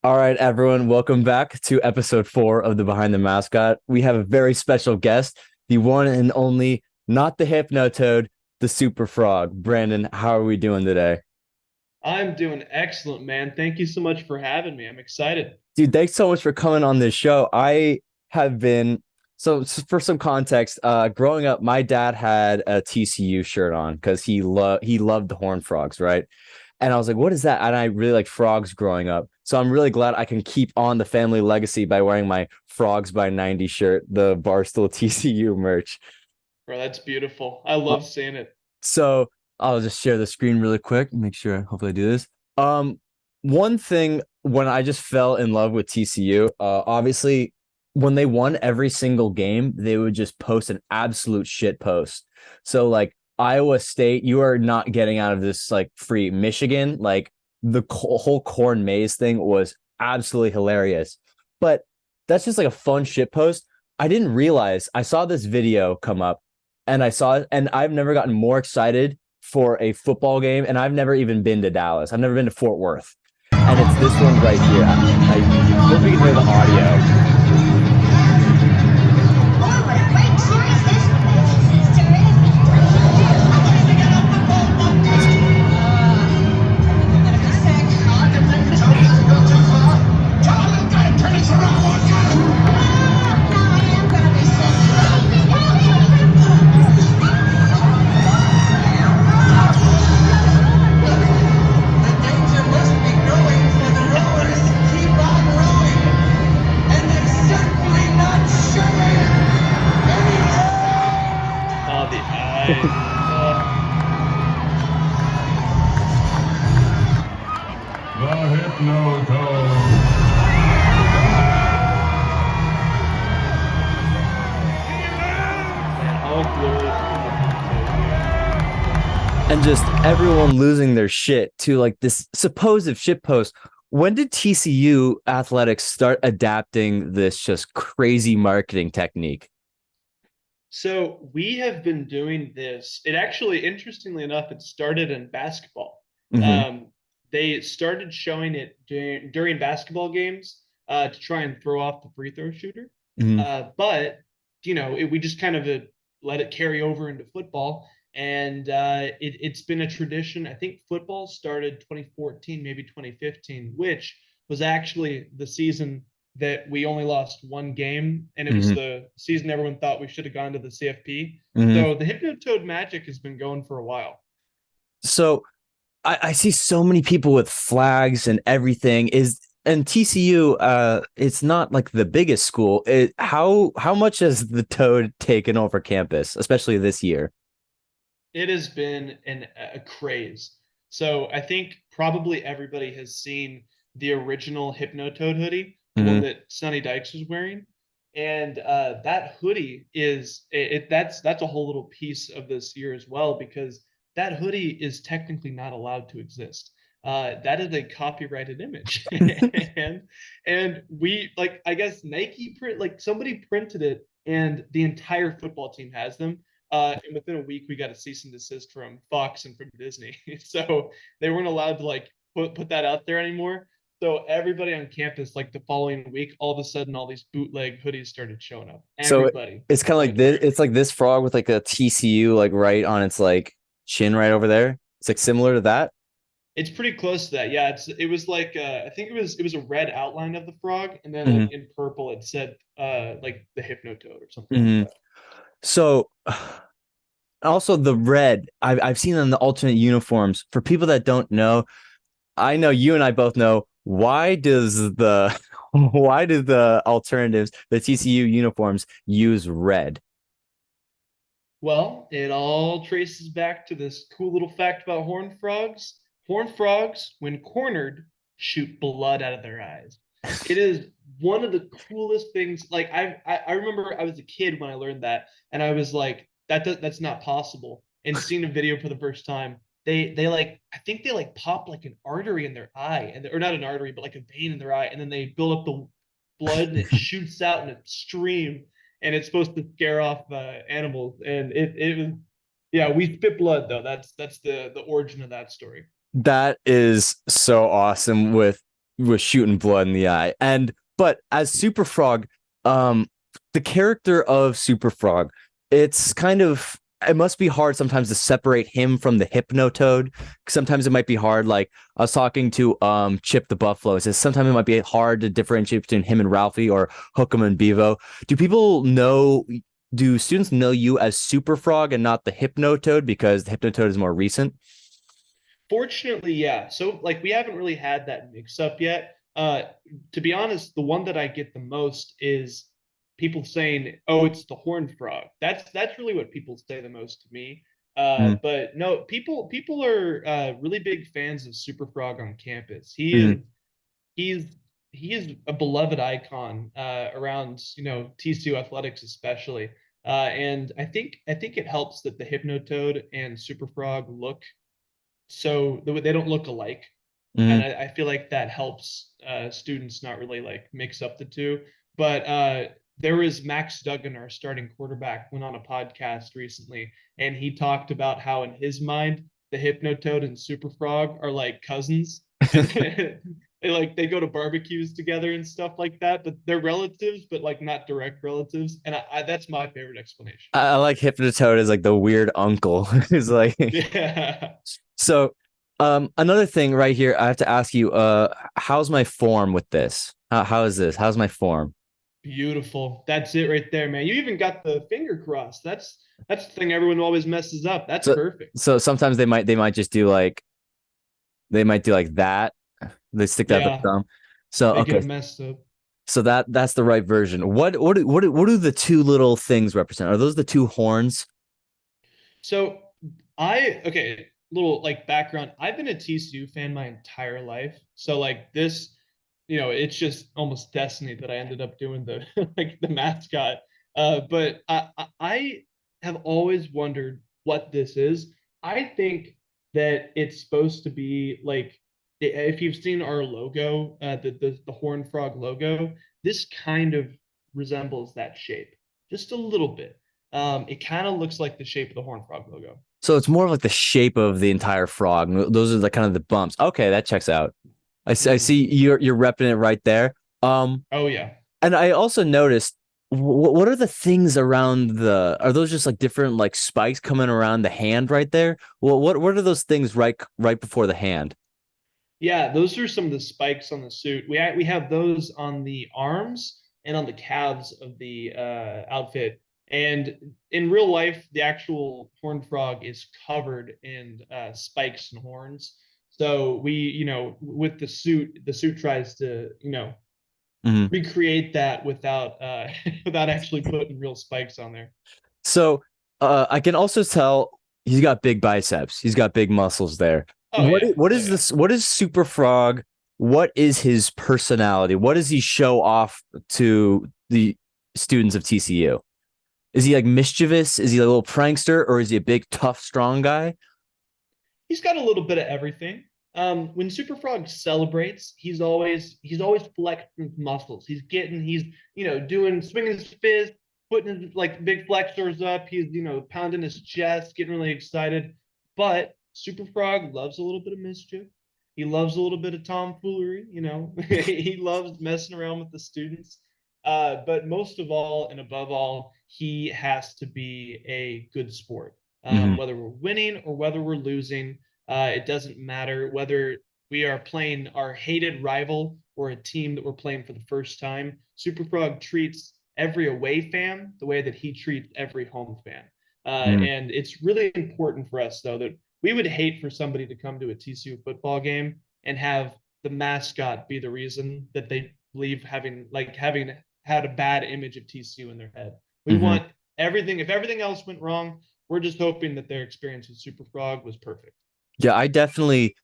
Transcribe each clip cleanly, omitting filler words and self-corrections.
All right, everyone, welcome back to episode 4 of the Behind the Mascot. We have a very special guest, the one and only, not the Hypnotoad, the Superfrog. Brandon, how are we doing today? I'm doing excellent, man. Thank you so much for having me. I'm excited. Dude, thanks so much for coming on this show. I have been for some context, growing up, my dad had a TCU shirt on because he loved the Horned Frogs, right? And I was like, what is that? And I really like frogs growing up. So I'm really glad I can keep on the family legacy by wearing my Frogs by 90 shirt, the Barstool TCU merch. Bro, that's beautiful. I Uh, love seeing it. So I'll just share the screen really quick, make sure, hopefully I do this. Um, One thing when I just fell in love with TCU, obviously when they won every single game, they would just post an absolute shit post. So like Iowa State, you are not getting out of this like free. Michigan, like the whole corn maze thing was absolutely hilarious. But that's just like a fun shit post. I didn't realize I saw this video come up and I saw it, and I've never gotten more excited for a football game, and I've never even been to Dallas. I've never been to Fort Worth, and it's this one right here. I hope you can hear the audio. Oh, the eyes. The Hypnotoad. Man, all glory to the Hypnotoad. And just everyone losing their shit to like this supposed shit post. When did TCU athletics start adapting this just crazy marketing technique? So we have been doing this. It actually, interestingly enough, it started in basketball. Hmm. Um, they started showing it during basketball games to try and throw off the free throw shooter. Hmm. But we just kind of let it carry over into football, and it's been a tradition. I think football started 2014, maybe 2015, which was actually the season that we only lost one game, and it was Hmm. the season everyone thought we should have gone to the CFP. Hmm. So the Hypnotoad magic has been going for a while. So I see so many people with flags and everything. Is and TCU, it's not like the biggest school. How much has the Toad taken over campus, especially this year? It has been a craze. So I think probably everybody has seen the original Hypnotoad hoodie, the one Hmm. that Sonny Dykes was wearing. And that hoodie that's a whole little piece of this year as well, because that hoodie is technically not allowed to exist. That is a copyrighted image, and we, like, I guess Nike print, like, somebody printed it, and the entire football team has them. And within a week, we got a cease and desist from Fox and from Disney, so they weren't allowed to like put that out there anymore. So everybody on campus, like the following week, all of a sudden, all these bootleg hoodies started showing up. So Everybody it's kind of like started this. wearing them. It's like this frog with like a TCU like right on its like chin right over there. It's like similar to that. It's pretty close to that. Yeah, it was like I think it was a red outline of the frog, and then Hmm. like in purple it said like the Hypnotoad or something like Hmm. that. So also the red, I've seen in the alternate uniforms. For people that don't know, I know you and I both know why does the why do the alternatives, the TCU uniforms use red? Well, it all traces back to this cool little fact about horned frogs. Horned frogs, when cornered, shoot blood out of their eyes. It is one of the coolest things. Like, I remember I was a kid when I learned that, and I was like, that's not possible. And seeing a video for the first time, they like, I think they like pop like an artery in their eye, and or not an artery, but like a vein in their eye, and then they build up the blood, and it shoots out in a stream, and it's supposed to scare off animals. And it was, yeah, we spit blood though. That's the origin of that story. That is so awesome with was shooting blood in the eye. But as Superfrog, um, the character of Superfrog, it's kind of it must be hard sometimes to separate him from the Hypnotoad. Sometimes it might be hard. Like I was talking to Chip the Buffalo. It says sometimes it might be hard to differentiate between him and Ralphie or Hookem and Bevo. Do people know? Do students know you as Superfrog and not the Hypnotoad because the Hypnotoad is more recent? Fortunately, yeah. So like we haven't really had that mix up yet. To be honest, the one that I get the most is people saying, "Oh, it's the horned frog." That's really what people say the most to me. Mm-hmm. But no, people are really big fans of Super Frog on campus. Mm-hmm. He's he is a beloved icon around TCU athletics especially. And I think it helps that the Hypnotoad and Super Frog look so they don't look alike, and Mm-hmm. I feel like that helps students not really like mix up the two. But there was Max Duggan, our starting quarterback, went on a podcast recently, and he talked about how in his mind the Hypnotoad and Superfrog are like cousins, and they go to barbecues together and stuff like that. But they're relatives, but like not direct relatives, and that's my favorite explanation. I like Hypnotoad as like the weird uncle who's like Yeah. so another thing right here I have to ask you how's my form with this? How is this? How's my form? Beautiful. That's it right there, man. You even got the finger crossed. That's the thing everyone always messes up. That's So perfect. so sometimes they might just do like they might do like that. They stick that the Yeah, thumb. So they get okay. it messed up. So that's the right version. What do the two little things represent? Are those the two horns? So okay, little like background. I've been a TCU fan my entire life. So like this, it's just almost destiny that I ended up doing the like the mascot. But I have always wondered what this is. I think that it's supposed to be like if you've seen our logo, the Horn Frog logo, this kind of resembles that shape just a little bit. It kind of looks like the shape of the Horn Frog logo. So it's more of like the shape of the entire frog. Those are the kind of the bumps. Okay, that checks out. I Mhm. see you're repping it right there. Oh yeah. And I also noticed what are the things around the are those just like different like spikes coming around the hand right there? Well, what are those things right before the hand? Yeah, those are some of the spikes on the suit. We have those on the arms and on the calves of the outfit. And in real life, the actual horned frog is covered in spikes and horns. So with the suit tries to, Mhm. recreate that without without actually putting real spikes on there. So I can also tell he's got big biceps. He's got big muscles there. Oh yeah. What Oh is yeah. this? What is Super Frog? What is his personality? What does he show off to the students of TCU? Is he like mischievous? Is he a little prankster, or is he a big, tough, strong guy? He's got a little bit of everything. When Superfrog celebrates, he's always flexing his muscles. He's doing swinging his fist, putting his like big flexors up. He's pounding his chest, getting really excited. But Superfrog loves a little bit of mischief. He loves a little bit of tomfoolery. He loves messing around with the students. But most of all and above all, he has to be a good sport. Mm-hmm. Whether we're winning or whether we're losing, it doesn't matter whether we are playing our hated rival or a team that we're playing for the first time. Superfrog treats every away fan the way that he treats every home fan. Mm-hmm. And it's really important for us, though, that we would hate for somebody to come to a TCU football game and have the mascot be the reason that they leave having had a bad image of TCU in their head. We Mm-hmm. want everything. If everything else went wrong, we're just hoping that their experience with Superfrog was perfect. Yeah, I definitely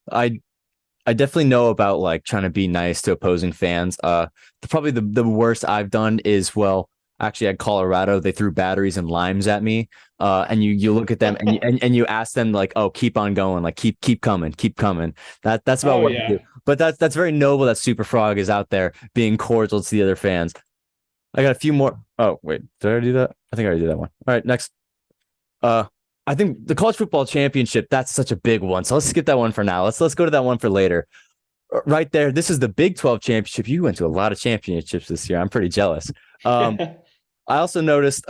know about like trying to be nice to opposing fans. Probably the worst I've done is well, actually at Colorado, they threw batteries and limes at me. And you look at them and you ask them like, oh, keep on going, like keep coming, keep coming. That's about Oh what you yeah. do. But that's very noble that Super Frog is out there being cordial to the other fans. I got a few more. Oh wait, did I already do that? I think I already did that one. All right, next. Uh, I think the college football championship, that's such a big one. So let's skip that one for now. Let's go to that one for later. right there. This is the Big 12 championship. You went to a lot of championships this year. I'm pretty jealous. Um, I also noticed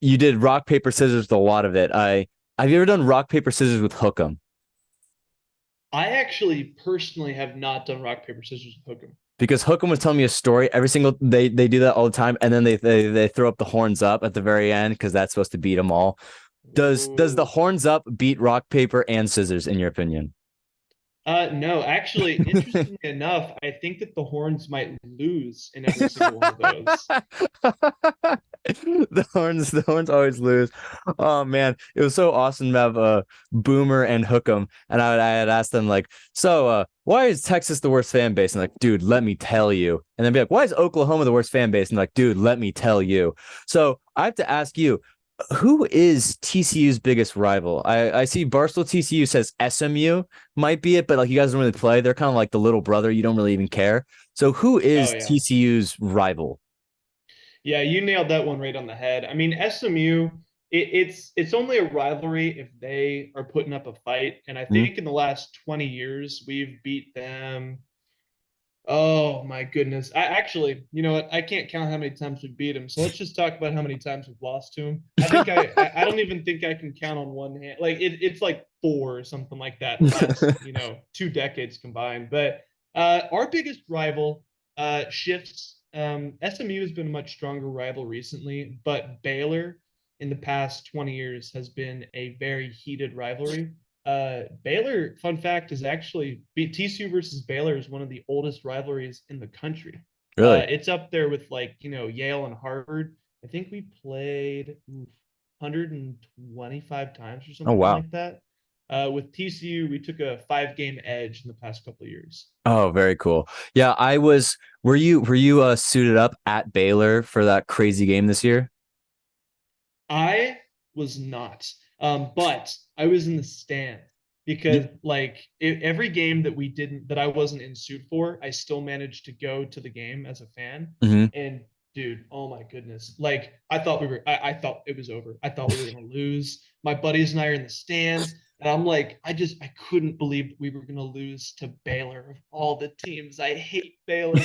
you did rock, paper, scissors with a lot of it. I Have you ever done rock, paper, scissors with Hook'em? I actually personally have not done rock, paper, scissors with Hook'em. Because Hook'em was telling me a story every single they do that all the time, and then they throw up the horns up at the very end because that's supposed to beat them all. Does the Ooh. horns up beat rock, paper, and scissors in your opinion? No, actually, interestingly enough, I think that the horns might lose in every single one of those. The horns always lose. Oh man, it was so awesome to have Boomer and Hook'em, and I had asked them like, so why is Texas the worst fan base? And like, dude, let me tell you. And then be like, why is Oklahoma the worst fan base? And like, dude, let me tell you. So I have to ask you, who is TCU's biggest rival? I see Barstool TCU says SMU might be it, but like you guys don't really play. They're kind of like the little brother. You don't really even care. So who Oh is yeah. TCU's rival? Yeah, you nailed that one right on the head. I mean, SMU, it's only a rivalry if they are putting up a fight. And I Hmm? think in the last 20 years, we've beat them. Oh my goodness. I actually, you know what? I can't count how many times we beat them. So let's just talk about how many times we've lost to them. I don't even think I can count on one hand. Like it's like four or something like that in the last, 2 decades combined. But our biggest rival shifts. SMU has been a much stronger rival recently, but Baylor in the past 20 years has been a very heated rivalry. Baylor, fun fact, is actually TCU versus Baylor is one of the oldest rivalries in the country. Really? It's up there with like, Yale and Harvard. I think we played 125 times or Oh something wow. like that. With TCU, we took a 5 game edge in the past couple of years. Oh, very cool. Yeah, I was. Were you suited up at Baylor for that crazy game this year? I was not, but I was in the stand Yeah. because like every game that I wasn't in suit for, I still managed to go to the game as a fan. Hmm. And dude, oh my goodness, like I thought it was over. I thought we were gonna lose. My buddies and I are in the stands, and I'm like, I couldn't believe we were gonna lose to Baylor of all the teams. I hate Baylor.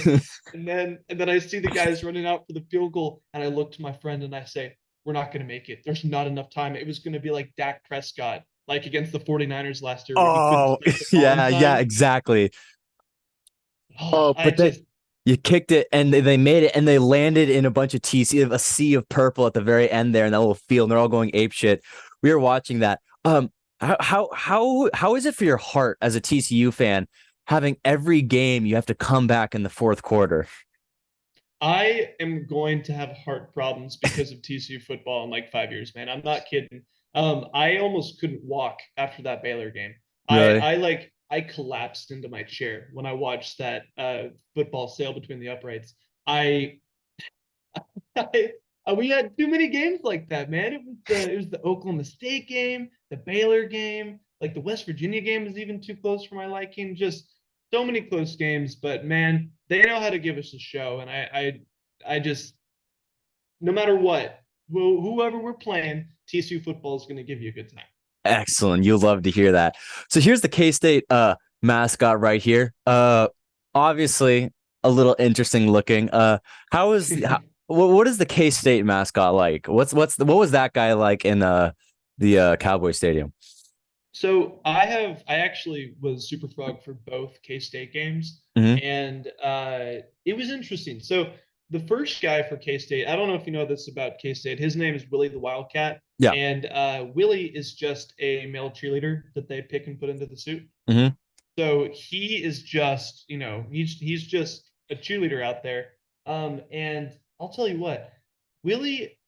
And then I see the guys running out for the field goal, and I look to my friend and I say, we're not going to make it. There's not enough time. It was going to be like Dak Prescott, like against the 49ers last year, where he couldn't Oh, stretch the ball in yeah, yeah, time. exactly. Oh, Oh, I but then just, you kicked it and they made it and they landed in a bunch of a sea of purple at the very end there in that little field, and they're all going ape shit. We were watching that. How is it for your heart as a TCU fan having every game you have to come back in the fourth quarter? I am going to have heart problems because of TCU football in like 5 years, man. I'm not kidding. I almost couldn't walk after that Baylor game. Really? I collapsed into my chair when I watched that football sail between the uprights. I we had too many games like that, man. It was the Oklahoma State game, the Baylor game, like the West Virginia game was even too close for my liking. Just so many close games, but man, they know how to give us a show, and I just no matter what, whoever we're playing, TCU football is going to give you a good time. Excellent. You'll love to hear that. So here's the K-State mascot right here. Obviously a little interesting looking. What is the K-State mascot like? What was that guy like in the Cowboy Stadium? So I actually was Superfrog for both K-State games, Hmm. and it was interesting. So the first guy for K-State, I don't know if you know this about K-State. His name is Willie the Wildcat, Yeah. and Willie is just a male cheerleader that they pick and put into the suit. Hmm. So he is just, he's just a cheerleader out there. And I'll tell you what, Willie,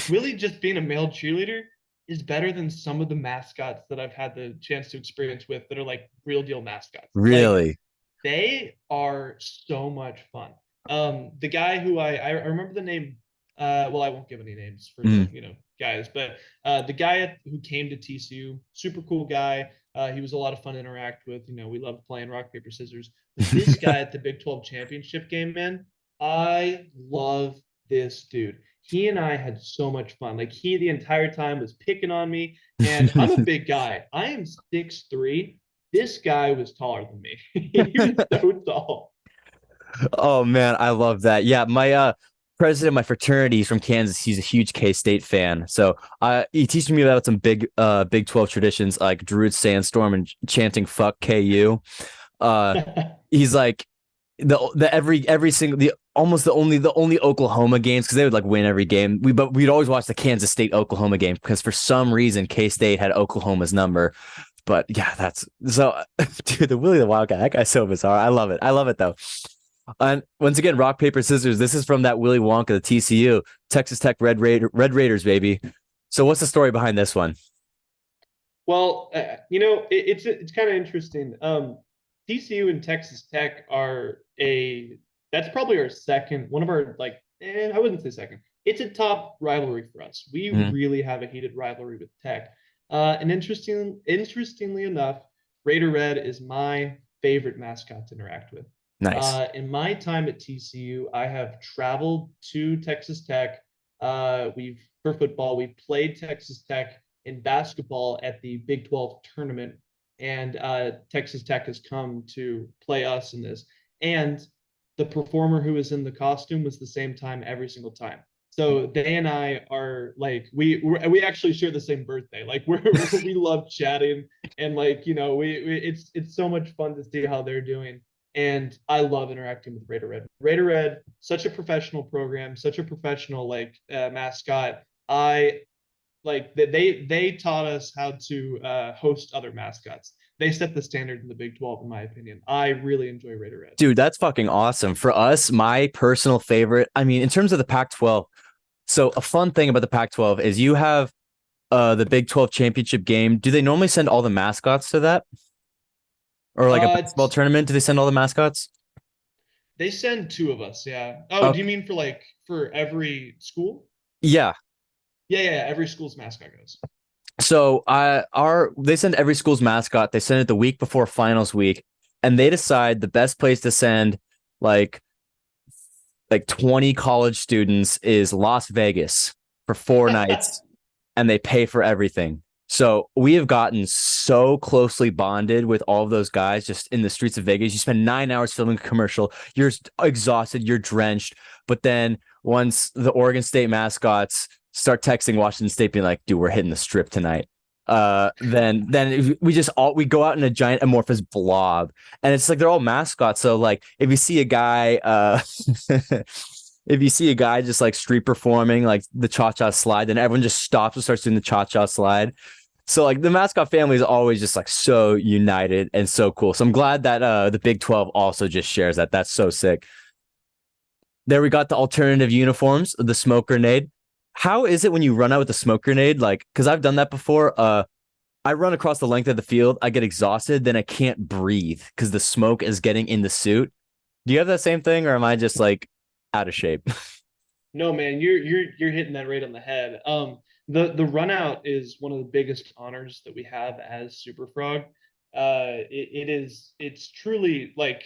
Willie just being a male cheerleader is better than some of the mascots that I've had the chance to experience with that are like real deal mascots. Like Really? they are so much fun. The guy who I remember the name. Well, I won't give any names for the Mm. guys, but the guy who came to TCU, super cool guy. He was a lot of fun to interact with. We loved playing rock paper scissors. But this guy at the Big 12 championship game, man, I love this dude. He and I had so much fun. Like the entire time was picking on me, and I'm a big guy. I am 6'3", This guy was taller than me. He was so tall. Oh man, I love that. Yeah, my president of my fraternity is from Kansas. He's a huge K-State fan. So he teaches me about some Big 12 traditions like Druid Sandstorm and chanting fuck KU. Uh he's like the every single the almost the only Oklahoma games because they would like win every game. We'd always watch the Kansas State Oklahoma game because for some reason K-State had Oklahoma's number. But yeah, that's so dude, the Willie the Wildcat, that guy's so bizarre. I love it. I love it though. And once again, rock, paper, scissors. This is from that Willy Wonka, the TCU, Texas Tech Red Raiders, baby. So what's the story behind this one? Well, it's kind of interesting. TCU and Texas Tech are that's probably our second, one of our like, I wouldn't say second. It's a top rivalry for us. We really have a heated rivalry with Tech. And interestingly enough, Raider Red is my favorite mascot to interact with. Nice. In my time at TCU, I have traveled to Texas Tech. We've for football, we played Texas Tech in basketball at the Big 12 tournament, and Texas Tech has come to play us in this. And the performer who was in the costume was the same time every single time. So they and I are like we actually share the same birthday. Like we love chatting and like it's so much fun to see how they're doing. And I love interacting with Raider Red. Raider Red, such a professional program, such a professional mascot. I like that they taught us how to host other mascots. They set the standard in the Big 12, in my opinion. I really enjoy Raider Red. Dude, that's fucking awesome. For us, my personal favorite, I mean, in terms of the Pac-12, so a fun thing about the Pac-12 is you have the Big 12 championship game. Do they normally send all the mascots to that? Or like a basketball tournament? Do they send all the mascots? They send two of us, yeah. Oh, do you mean for every school? Yeah. Yeah. Every school's mascot goes. So they send every school's mascot. They send it the week before finals week, and they decide the best place to send like 20 college students is Las Vegas for 4 nights, and they pay for everything. So we have gotten so closely bonded with all of those guys just in the streets of Vegas. You spend 9 hours filming a commercial. You're exhausted. You're drenched. But then once the Oregon State mascots start texting Washington State being like, dude, we're hitting the strip tonight. Then we go out in a giant amorphous blob, and it's like they're all mascots. So like if you see a guy if you see a guy just like street performing like the cha-cha slide, then everyone just stops and starts doing the cha-cha slide. So like the mascot family is always just like so united and so cool. So I'm glad that the Big 12 also just shares that. That's so sick. There we got the alternative uniforms, the smoke grenade. How is it when you run out with the smoke grenade? Like, because I've done that before. I run across the length of the field. I get exhausted. Then I can't breathe because the smoke is getting in the suit. Do you have that same thing, or am I just like out of shape? No, man, you're hitting that right on the head. The run out is one of the biggest honors that we have as Superfrog. It's truly like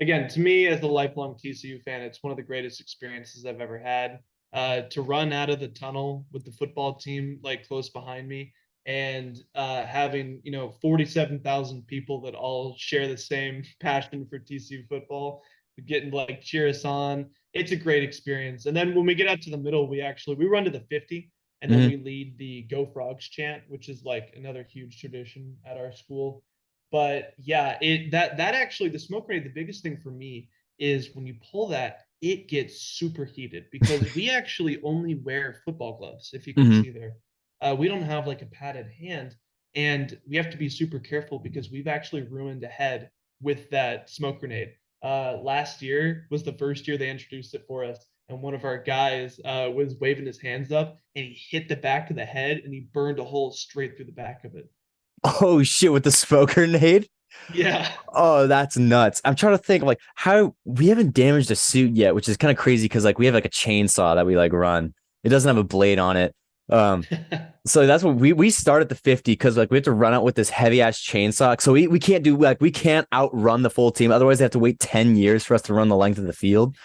again, to me as a lifelong TCU fan, it's one of the greatest experiences I've ever had. To run out of the tunnel with the football team like close behind me and having 47,000 people that all share the same passion for TCU football getting to like cheer us on. It's a great experience. And then when we get out to the middle, we run to the 50 and then we lead the Go Frogs chant, which is like another huge tradition at our school. But yeah, that actually the smoke grenade, the biggest thing for me is when you pull that, it gets super heated because we actually only wear football gloves, if you can see there. We don't have like a padded hand, and we have to be super careful because we've actually ruined a head with that smoke grenade. Last year was the first year they introduced it for us, and one of our guys was waving his hands up, and he hit the back of the head, and he burned a hole straight through the back of it. Oh shit! With the smoke grenade. Yeah. Oh, that's nuts. I'm trying to think like how we haven't damaged a suit yet, which is kind of crazy because like we have like a chainsaw that we like run. It doesn't have a blade on it. So that's what we start at the 50 because like we have to run out with this heavy ass chainsaw. So we can't do like we can't outrun the full team. Otherwise, they have to wait 10 years for us to run the length of the field.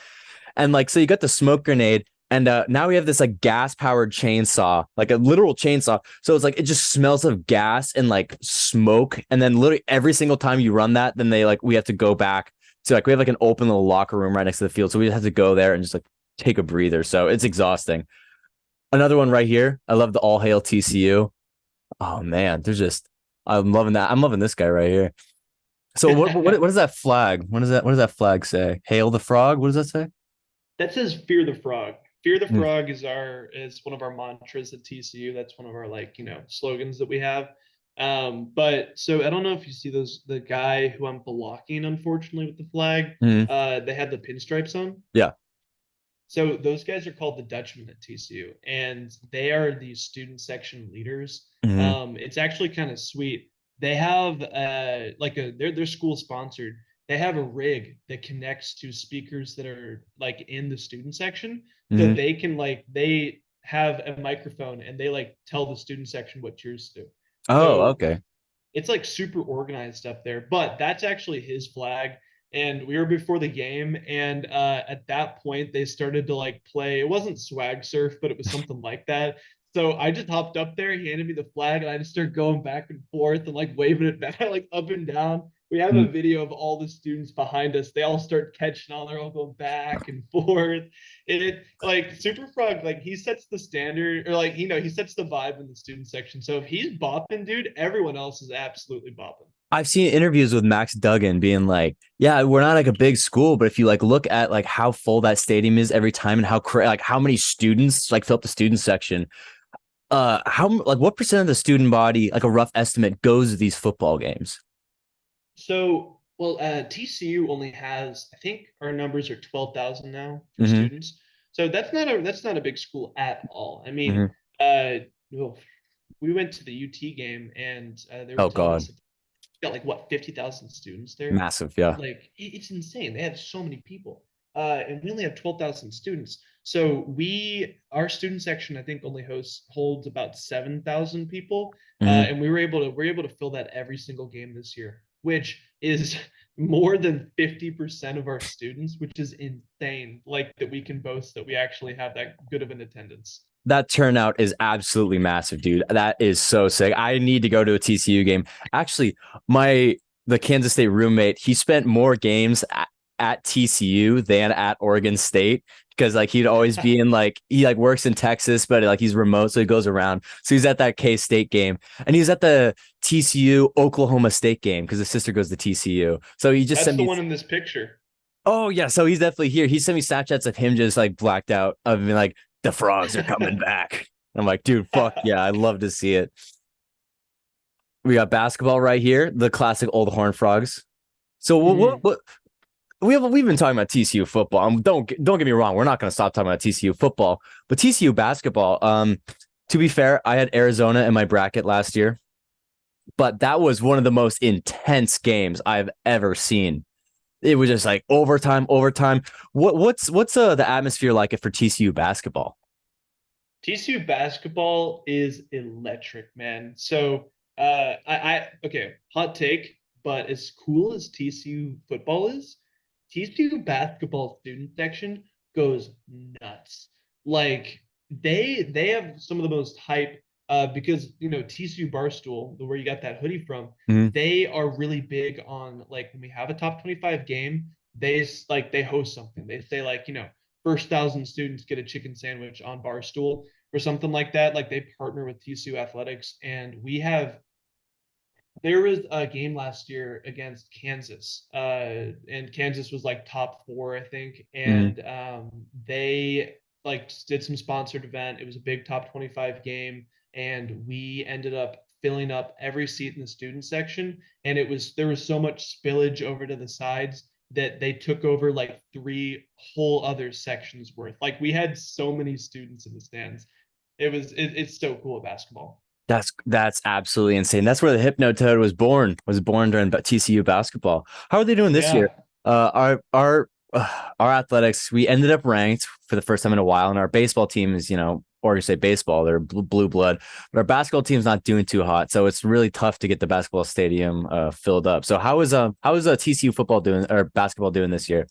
And like so you got the smoke grenade, And now we have this like gas powered chainsaw, like a literal chainsaw. So it's like it just smells of gas and like smoke. And then literally every single time you run that, then we have to go back to like we have like an open little locker room right next to the field. So we have to go there and just like take a breather. So it's exhausting. Another one right here. I love the all hail TCU. Oh man, there's just I'm loving that. I'm loving this guy right here. So what is that flag? What does that flag say? Hail the frog? What does that say? That says "Fear the Frog." Fear the Mm, Frog is one of our mantras at TCU. That's one of our like slogans that we have. But so I don't know if you see the guy who I'm blocking, unfortunately, with the flag. mm, They had the pinstripes on. yeah. So those guys are called the Dutchmen at TCU, and they are the student section leaders. Mm, It's actually kind of sweet. They have like they're school sponsored. They have a rig that connects to speakers that are like in the student section, so mm. they can like they have a microphone and they like tell the student section what cheers to do. Oh, So okay. it's like super organized up there. But that's actually his flag. And we were before the game, and at that point they started to like play. It wasn't swag surf, but it was something like that. So I just hopped up there. He handed me the flag, and I just started going back and forth and like waving it back, like up and down. We have a Mm. video of all the students behind us. They all start catching on. They're all going back and forth. It like Superfrog, like he sets the standard, or like he sets the vibe in the student section. So if he's bopping, dude, everyone else is absolutely bopping. I've seen interviews with Max Duggan being like, "Yeah, we're not like a big school, but if you like look at like how full that stadium is every time and like how many students like fill up the student section, how like what percent of the student body, like a rough estimate, goes to these football games?" So, well, TCU only has, I think our numbers are 12,000 now for Hmm. students. So that's not a big school at all. I mean, Hmm. well, we went to the UT game and they were Oh telling God, us got like what 50,000 students there. massive, yeah. Like it's insane. They have so many people, and we only have 12,000 students. So our student section I think only holds about 7,000 people, Hmm. and we were able to fill that every single game this year, which is more than 50% of our students, which is insane. Like that we can boast that we actually have that good of an attendance. That turnout is absolutely massive, dude. That is so sick. I need to go to a TCU game. Actually, my the Kansas State roommate, he spent more games at TCU than at Oregon State because like he'd always be in like he like works in Texas, but like he's remote, so he goes around. So he's at that K State game, and he's at the TCU Oklahoma State game because his sister goes to TCU. So he just That's sent the me. one in this picture. Oh yeah, so he's definitely here. He sent me Snapchats of him just like blacked out of being like the frogs are coming back. I'm like, dude, fuck yeah, I love to see it. We got basketball right here, the classic old Horn Frogs. So Mhm. what we've been talking about TCU football. Don't get me wrong, we're not going to stop talking about TCU football, but TCU basketball. To be fair, I had Arizona in my bracket last year, but that was one of the most intense games I've ever seen. It was just like overtime, overtime. What's the atmosphere like for TCU basketball? TCU basketball is electric, man. So, okay, hot take, but as cool as TCU football is, TCU basketball student section goes nuts. Like they have some of the most hype because TCU Barstool, where you got that hoodie from, Mhm. they are really big on like when we have a top 25 game, they host something. They say like, first 1,000 students get a chicken sandwich on Barstool or something like that. Like they partner with TCU Athletics, and there was a game last year against Kansas, and Kansas was like top four, I think, Mhm. and they like did some sponsored event. It was a big top 25 game, and we ended up filling up every seat in the student section, and there was so much spillage over to the sides that they took over like three whole other sections worth. Like we had so many students in the stands. It's so cool at basketball. That's absolutely insane. That's where the Hypnotoad was born during TCU basketball. How are they doing this year? Yeah. Our athletics, we ended up ranked for the first time in a while, and our baseball team is, Oregon State baseball, they're blue blood, but our basketball team's not doing too hot, so it's really tough to get the basketball stadium filled up. So how is TCU football doing or basketball doing this year?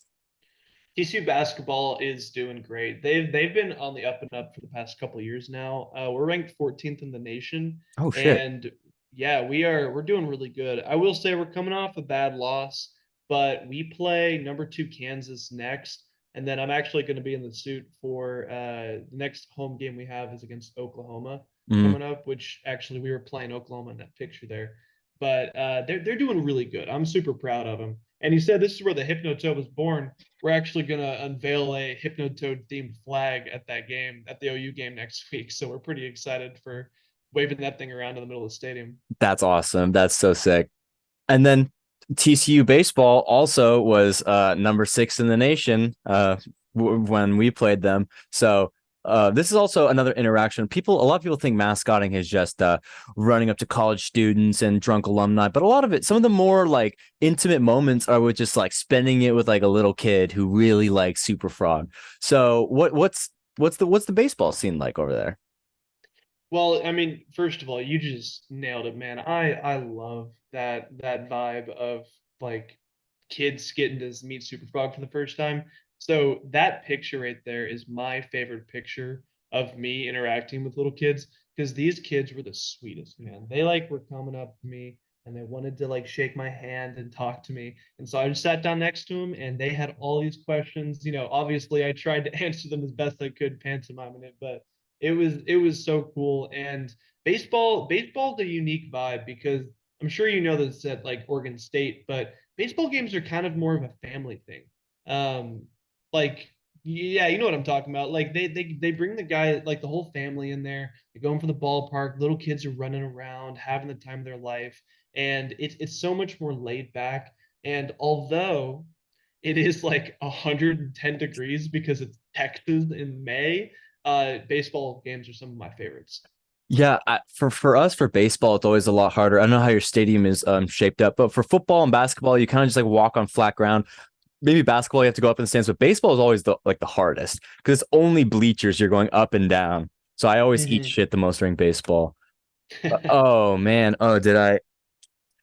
TCU basketball is doing great. They've been on the up and up for the past couple of years now. We're ranked 14th in the nation, Oh shit. and yeah, we're doing really good. I will say we're coming off a bad loss, but we play number two Kansas next, and then I'm actually going to be in the suit for the next home game we have is against Oklahoma Mm, coming up, which actually we were playing Oklahoma in that picture there. But they're doing really good. I'm super proud of them. And you said this is where the Hypnotoad was born. We're actually going to unveil a Hypnotoad themed flag at that game, at the OU game next week. So we're pretty excited for waving that thing around in the middle of the stadium. that's awesome. That's so sick. And then TCU baseball also was number 6 in the nation when we played them. So this is also another interaction. A lot of people think mascotting is just running up to college students and drunk alumni, but a lot of it, some of the more like intimate moments are with just like spending it with like a little kid who really likes Superfrog. So what's the baseball scene like over there? Well, I mean, first of all, you just nailed it, man. I love that vibe of like kids getting to meet Super Frog for the first time. So that picture right there is my favorite picture of me interacting with little kids because these kids were the sweetest, man. They like were coming up to me and they wanted to like shake my hand and talk to me. And so I just sat down next to them and they had all these questions. Obviously I tried to answer them as best I could, pantomiming it, but it was so cool. And baseball's a unique vibe because I'm sure you know this at like Oregon State, but baseball games are kind of more of a family thing. Um, like yeah, you know what I'm talking about. Like they bring the guy like the whole family in there. They're going for the ballpark. Little kids are running around, having the time of their life, and it's so much more laid back. And although it is like 110 degrees because it's Texas in May, baseball games are some of my favorites. Yeah, for us for baseball, it's always a lot harder. I don't know how your stadium is shaped up, but for football and basketball, you kind of just like walk on flat ground. Maybe basketball, you have to go up in the stands, but baseball is always the hardest because it's only bleachers. You're going up and down. So I always eat Hmm. shit the most during baseball. Oh man. Oh, did I?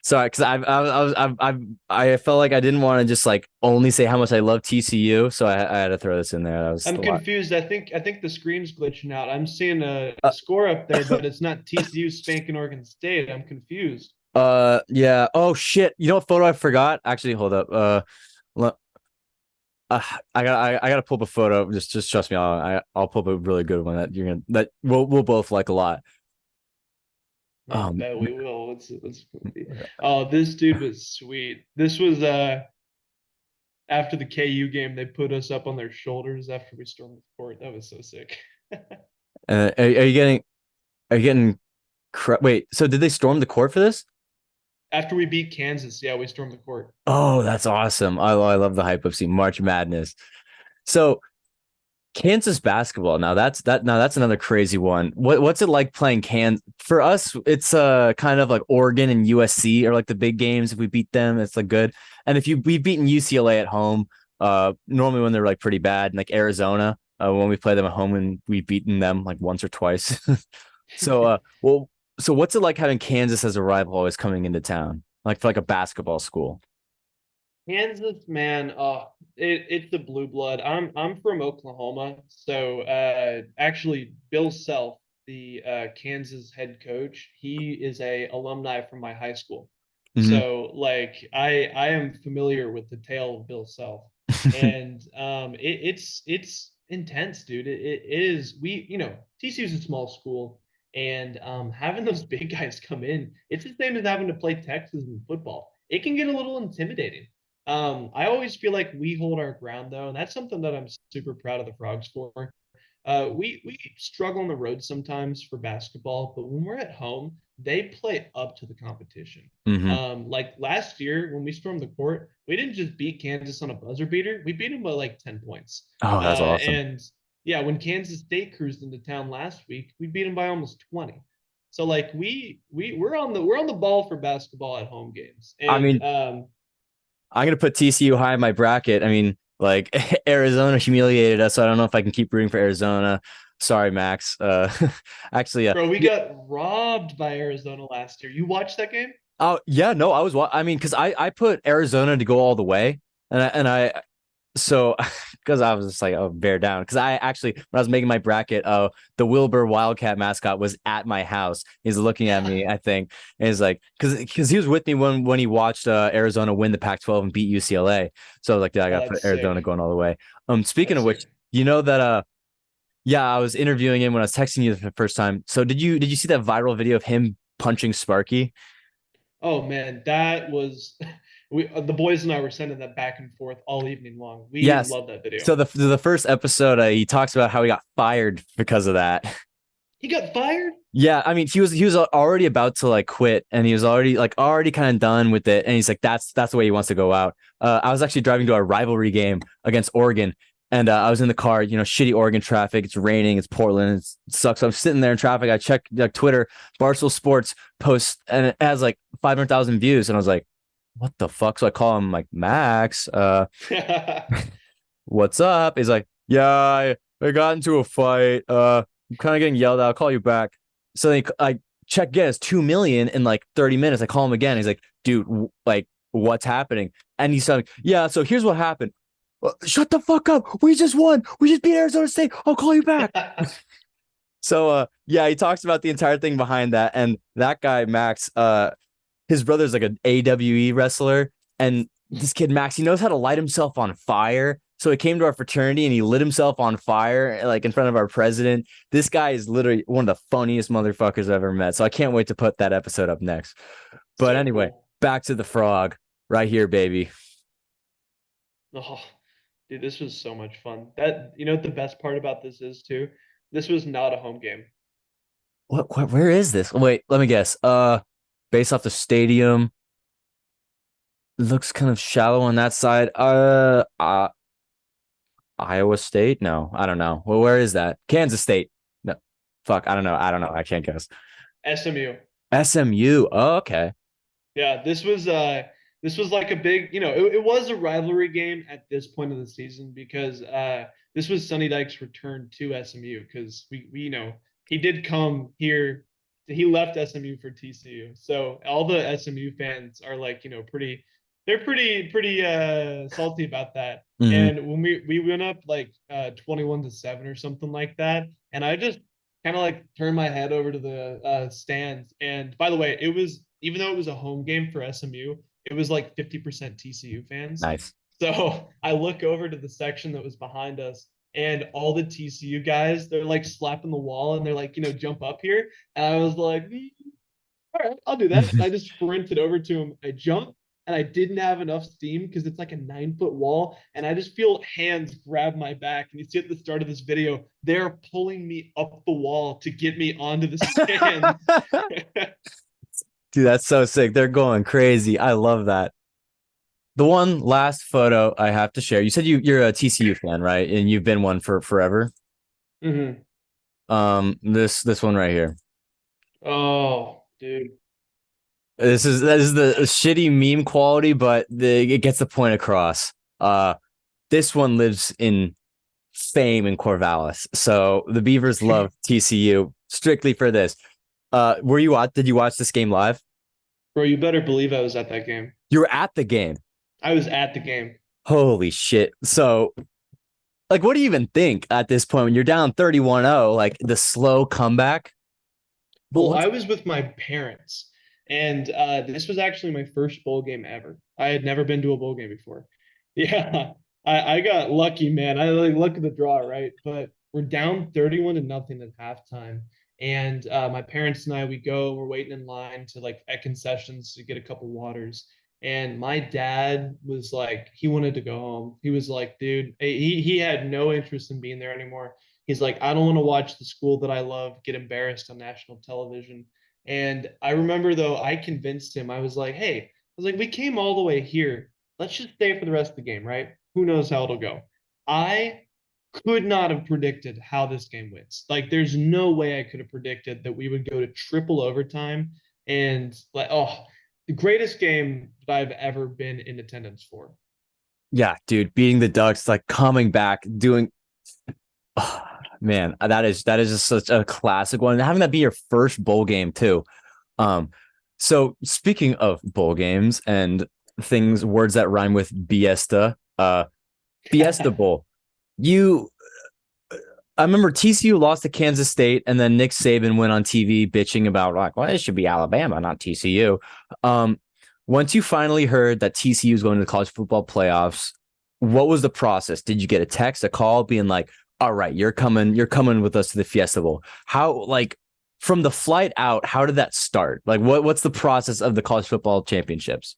Sorry, because I felt like I didn't want to just like only say how much I love TCU, so I had to throw this in there. That was I'm a lot. confused. I think the screen's glitching out. I'm seeing a score up there, but it's not TCU spanking Oregon State. I'm confused. Yeah. Oh shit. You know what photo I forgot? Actually, hold up. Le- I gotta pull up a photo. Just trust me. I'll pull up a really good one that we'll both like a lot. I Um, bet we will. Let's Oh, this dude was sweet. This was after the KU game, they put us up on their shoulders after we stormed the court. That was so sick. are you getting wait? So did they storm the court for this? After we beat Kansas, yeah, we stormed the court. Oh, that's awesome. I love the hype of seeing March Madness. So Kansas basketball. Now that's another crazy one. What's it like playing Kansas? For us, it's kind of like Oregon and USC are like the big games. If we beat them, it's like good. And if we've beaten UCLA at home, normally when they're like pretty bad, like Arizona, when we play them at home and we've beaten them like once or twice. So so what's it like having Kansas as a rival always coming into town? Like for like a basketball school. Kansas, man, it's the blue blood. I'm from Oklahoma, so actually, Bill Self, the Kansas head coach, he is a alumni from my high school. Hmm. So like I am familiar with the tale of Bill Self, and it's intense, dude. It is TCU is a small school, and having those big guys come in, it's the same as having to play Texas in football. It can get a little intimidating. I always feel like we hold our ground though, and that's something that I'm super proud of the Frogs for. We struggle on the road sometimes for basketball, but when we're at home, they play up to the competition. Hmm. Like last year when we stormed the court, we didn't just beat Kansas on a buzzer beater; we beat them by like 10 points. Oh, that's awesome. And yeah, when Kansas State cruised into town last week, we beat them by almost 20. So like we're on the ball for basketball at home games, I and mean, I'm gonna put TCU high in my bracket. I mean, like Arizona humiliated us, so I don't know if I can keep rooting for Arizona. Sorry, Max. Actually, bro, we yeah. got robbed by Arizona last year. You watched that game? Oh, yeah. No, I mean, because I put Arizona to go all the way, and I so because I was just like, oh, bear down. Because I actually, when I was making my bracket, the Wilbur Wildcat mascot was at my house. He's looking at me, I think, and he's like, because he was with me when he watched Arizona win the Pac-12 and beat UCLA. So I was like, yeah, I Oh, got to put that's Arizona sick. going all the way. Speaking That's of which, sick. you know that yeah, I was interviewing him when I was texting you the first time. So did you see that viral video of him punching Sparky? Oh man, that was the boys and I were sending that back and forth all evening long. We Yes. love that video. So the first episode, he talks about how he got fired because of that. He got fired? Yeah, I mean, he was already about to like quit, and he was already kind of done with it, and he's like, that's the way he wants to go out. I was actually driving to a rivalry game against Oregon, and I was in the car, shitty Oregon traffic. It's raining. It's Portland. It sucks. So I'm sitting there in traffic. I check like Twitter, Barstool Sports posts, and it has like 500,000 views, and I was like, what the fuck? So I call him like, Max, what's up? He's like, yeah, I got into a fight. I'm kind of getting yelled at. I'll call you back. So I check again. It's 2 million in like 30 minutes. I call him again. He's like, dude, like, what's happening? And he's like, yeah, so here's what happened. Shut the fuck up. We just won. We just beat Arizona State. I'll call you back. So yeah, he talks about the entire thing behind that. And that guy, Max, his brother's like an AWE wrestler. And this kid, Max, he knows how to light himself on fire. So he came to our fraternity and he lit himself on fire, like in front of our president. This guy is literally one of the funniest motherfuckers I've ever met. So I can't wait to put that episode up next. But So anyway, cool. back to the frog right here, baby. Oh, dude, this was so much fun. That you know what the best part about this is too? This was not a home game. Where is this? Wait, let me guess. Based off the stadium, looks kind of shallow on that side. Iowa State? No, I don't know. Well, where is that? Kansas State. No, fuck, I don't know. I don't know. I can't guess. SMU. SMU. Oh, okay. Yeah, this was like a big, it was a rivalry game at this point of the season because this was Sonny Dykes' return to SMU because we he did come here. He left SMU for TCU. So all the SMU fans are like, they're pretty salty about that. Hmm. And when we went up like 21-7 or something like that, and I just kind of like turned my head over to the stands. And by the way, it was even though it was a home game for SMU, it was like 50% TCU fans. Nice. So I look over to the section that was behind us, and all the TCU guys, they're like slapping the wall and they're like, jump up here. And I was like, all right, I'll do that. And I just sprinted over to him. I jumped and I didn't have enough steam because it's like a 9-foot wall. And I just feel hands grab my back. And you see at the start of this video, they're pulling me up the wall to get me onto the stand. Dude, that's so sick. They're going crazy. I love that. The one last photo I have to share. You said you're a TCU fan, right? And you've been one for forever. Mm-hmm. This one right here. Oh, dude. This is the shitty meme quality, but it gets the point across. This one lives in fame in Corvallis. So the Beavers love TCU strictly for this. Did you watch this game live? Bro, you better believe I was at that game. You were at the game. I was at the game. Holy shit. So, like, what do you even think at this point when you're down 31-0, like the slow comeback? But Well, what's I was with my parents, and this was actually my first bowl game ever. I had never been to a bowl game before. Yeah, I got lucky, man. I like luck of the draw, right? But we're down 31-0 at halftime. And my parents and I, we're waiting in line to like at concessions to get a couple waters. And my dad was like, he wanted to go home. He was like, dude, he had no interest in being there anymore. He's like, I don't want to watch the school that I love get embarrassed on national television. And I remember though, I convinced him, I was like, hey, I was like, we came all the way here. Let's just stay for the rest of the game, right? Who knows how it'll go? I could not have predicted how this game wins. Like, there's no way I could have predicted that we would go to triple overtime and like, oh, the greatest game that I've ever been in attendance for. Yeah, dude, beating the Ducks, like coming back, doing oh, man, that is just such a classic one. And having that be your first bowl game too. So speaking of bowl games and words that rhyme with Biesta, Fiesta Bowl. You I remember TCU lost to Kansas State, and then Nick Saban went on TV bitching about like, well, it should be Alabama, not TCU. Um, Once you finally heard that TCU is going to the college football playoffs, what was the process? Did you get a text, a call, being like, "All right, you're coming with us to the Fiesta Bowl"? How like from the flight out? How did that start? Like, what's the process of the college football championships?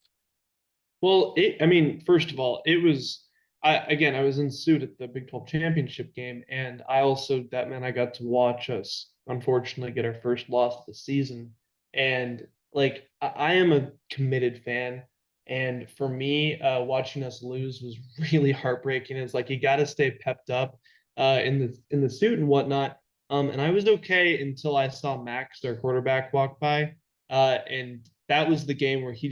Well, I mean, first of all, I was in suit at the Big 12 championship game, and that meant I got to watch us unfortunately get our first loss of the season. And like, I am a committed fan, and for me, watching us lose was really heartbreaking. It's like you got to stay pepped up, in the suit and whatnot. And I was okay until I saw Max, their quarterback, walk by, and that was the game where he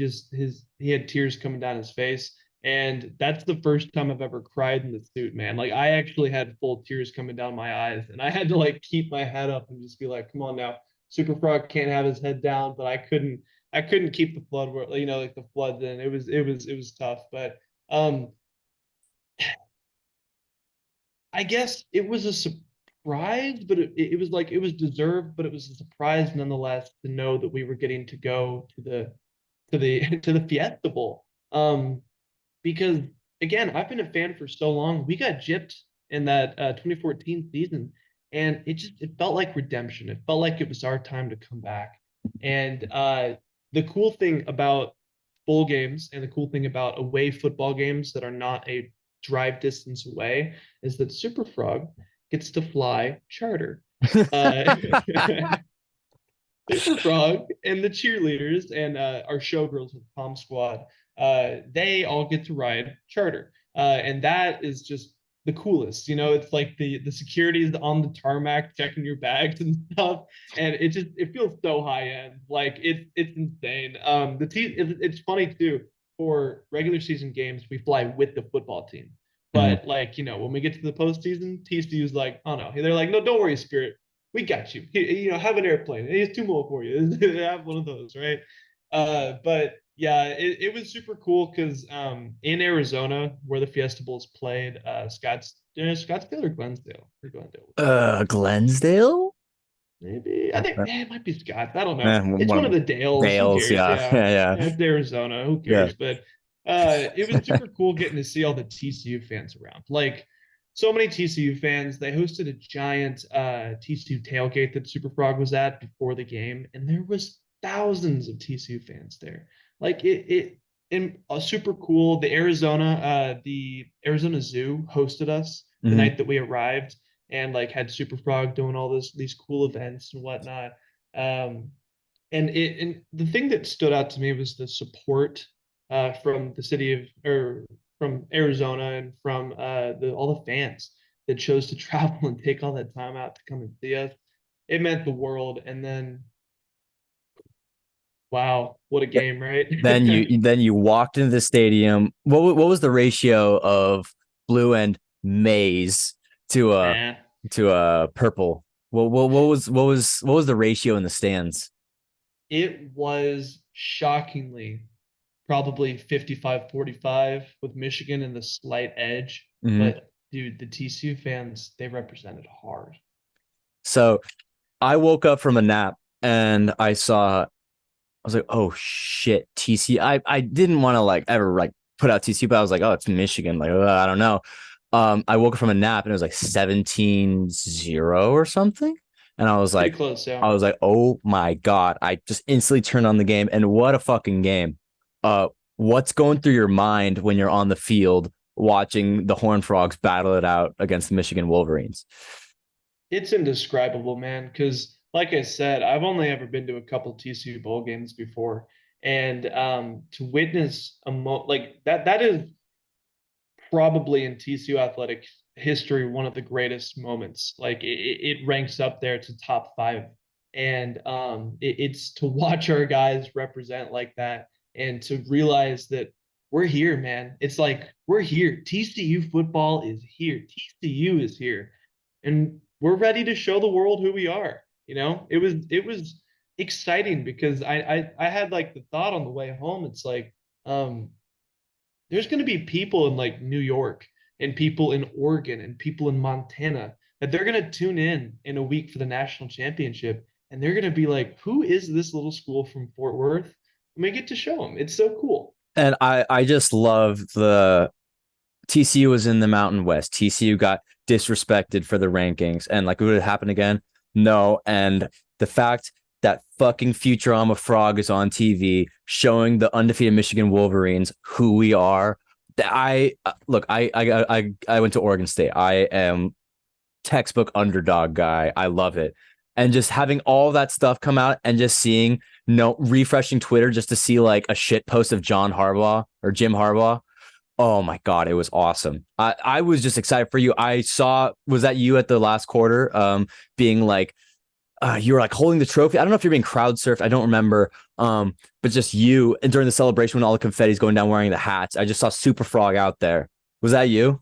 had tears coming down his face. And that's the first time I've ever cried in the suit, man. Like I actually had full tears coming down my eyes, and I had to like keep my head up and just be like, "Come on now, Superfrog can't have his head down." But I couldn't keep the flood, like the floods in. It was tough, but um, I guess it was a surprise, but it was like it was deserved, but it was a surprise nonetheless to know that we were getting to go to the Fiesta Bowl. Because again, I've been a fan for so long. We got gypped in that 2014 season, and it felt like redemption. It felt like it was our time to come back. And the cool thing about bowl games and the cool thing about away football games that are not a drive distance away is that Superfrog gets to fly charter. Uh, Superfrog and the cheerleaders and our showgirls with Palm Squad, they all get to ride charter, and that is just the coolest. You know, it's like the security is on the tarmac checking your bags and stuff, and it feels so high end. Like it's insane. It's funny too. For regular season games, we fly with the football team. Mhm. But like, when we get to the postseason, TCU's like, oh no, they're like, no, don't worry, Spirit, we got you. Have an airplane. Here's two more for you. Have one of those, right? But yeah, it was super cool because in Arizona, where the Fiesta Bowl is played, Scottsdale or Glendale. Glensdale? Maybe I think it might be Scotts. I don't know. It's One one of of them. the Dales. Who Dales, cares? yeah, Yeah, yeah, yeah, it's Arizona. Who yeah. cares? But it was super cool getting to see all the TCU fans around. Like so many TCU fans. They hosted a giant TCU tailgate that Superfrog was at before the game, and there was thousands of TCU fans there. Like it and super cool. The Arizona Zoo hosted us the Mhm. night that we arrived and like had Superfrog doing all these cool events and whatnot. Um, and the thing that stood out to me was the support from the city of or from Arizona and from the all the fans that chose to travel and take all that time out to come and see us. It meant the world. And then, wow, what a game, right? Then you walked into the stadium. What was the ratio of blue and maize to Nah, purple? What was the ratio in the stands? it was shockingly probably 55-45 with Michigan and the slight edge. Mhm. But dude, the TCU fans, they represented hard. So I woke up from a nap and I was like, oh shit, TCU. I didn't want to like ever like put out TCU, but I was like, oh, it's Michigan. Like, I don't know. I woke up from a nap and it was like 17-0 or something. And Pretty close, yeah. I was like, oh my God. I just instantly turned on the game. And what a fucking game. What's going through your mind when you're on the field watching the Horned Frogs battle it out against the Michigan Wolverines? It's indescribable, man. Because, like I said, I've only ever been to a couple TCU bowl games before, and to witness like that is probably in TCU athletic history one of the greatest moments. Like it ranks up there to top five, and it's to watch our guys represent like that and to realize that we're here, man. It's like we're here. TCU football is here. TCU is here, and we're ready to show the world who we are. It was exciting because I had like the thought on the way home. It's like there's going to be people in like New York and people in Oregon and people in Montana that they're going to tune in a week for the national championship, and they're going to be like, "Who is this little school from Fort Worth?" And we get to show them. It's so cool. And I just love the TCU was in the Mountain West. TCU got disrespected for the rankings. And like, would it happen again? No. And the fact that fucking Futurama Frog is on TV showing the undefeated Michigan Wolverines who we are. I look, I went to Oregon State. I am textbook underdog guy. I love it. And just having all that stuff come out and just seeing no refreshing Twitter just to see like a shit post of John Harbaugh or Jim Harbaugh. Oh my God, it was awesome. I was just excited for you. I saw, was that you at the last quarter being like, you were like holding the trophy. I don't know if you're being crowd surfed. I don't remember. But just you and during the celebration when all the confetti's going down wearing the hats. I just saw Superfrog out there. Was that you?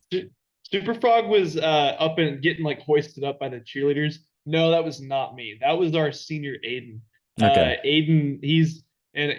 Superfrog was up and getting like hoisted up by the cheerleaders. No, that was not me. That was our senior Aiden. Okay. Aiden, he's and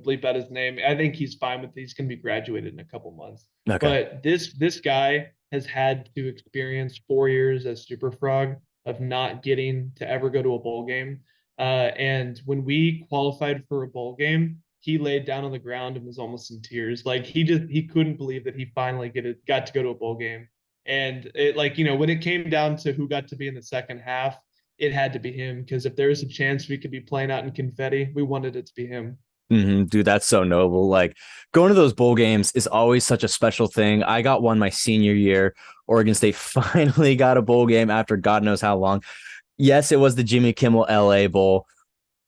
bleep out his name. I think he's fine with. He's going to be graduated in a couple months. Okay. But this guy has had to experience 4 years as Superfrog of not getting to ever go to a bowl game. And when we qualified for a bowl game, he laid down on the ground and was almost in tears. Like he couldn't believe that he finally got to go to a bowl game. And it like, when it came down to who got to be in the second half, it had to be him because if there was a chance we could be playing out in confetti, we wanted it to be him. Dude, that's so noble. Like going to those bowl games is always such a special thing. I got one my senior year. Oregon State finally got a bowl game after God knows how long. Yes, it was the Jimmy Kimmel LA Bowl,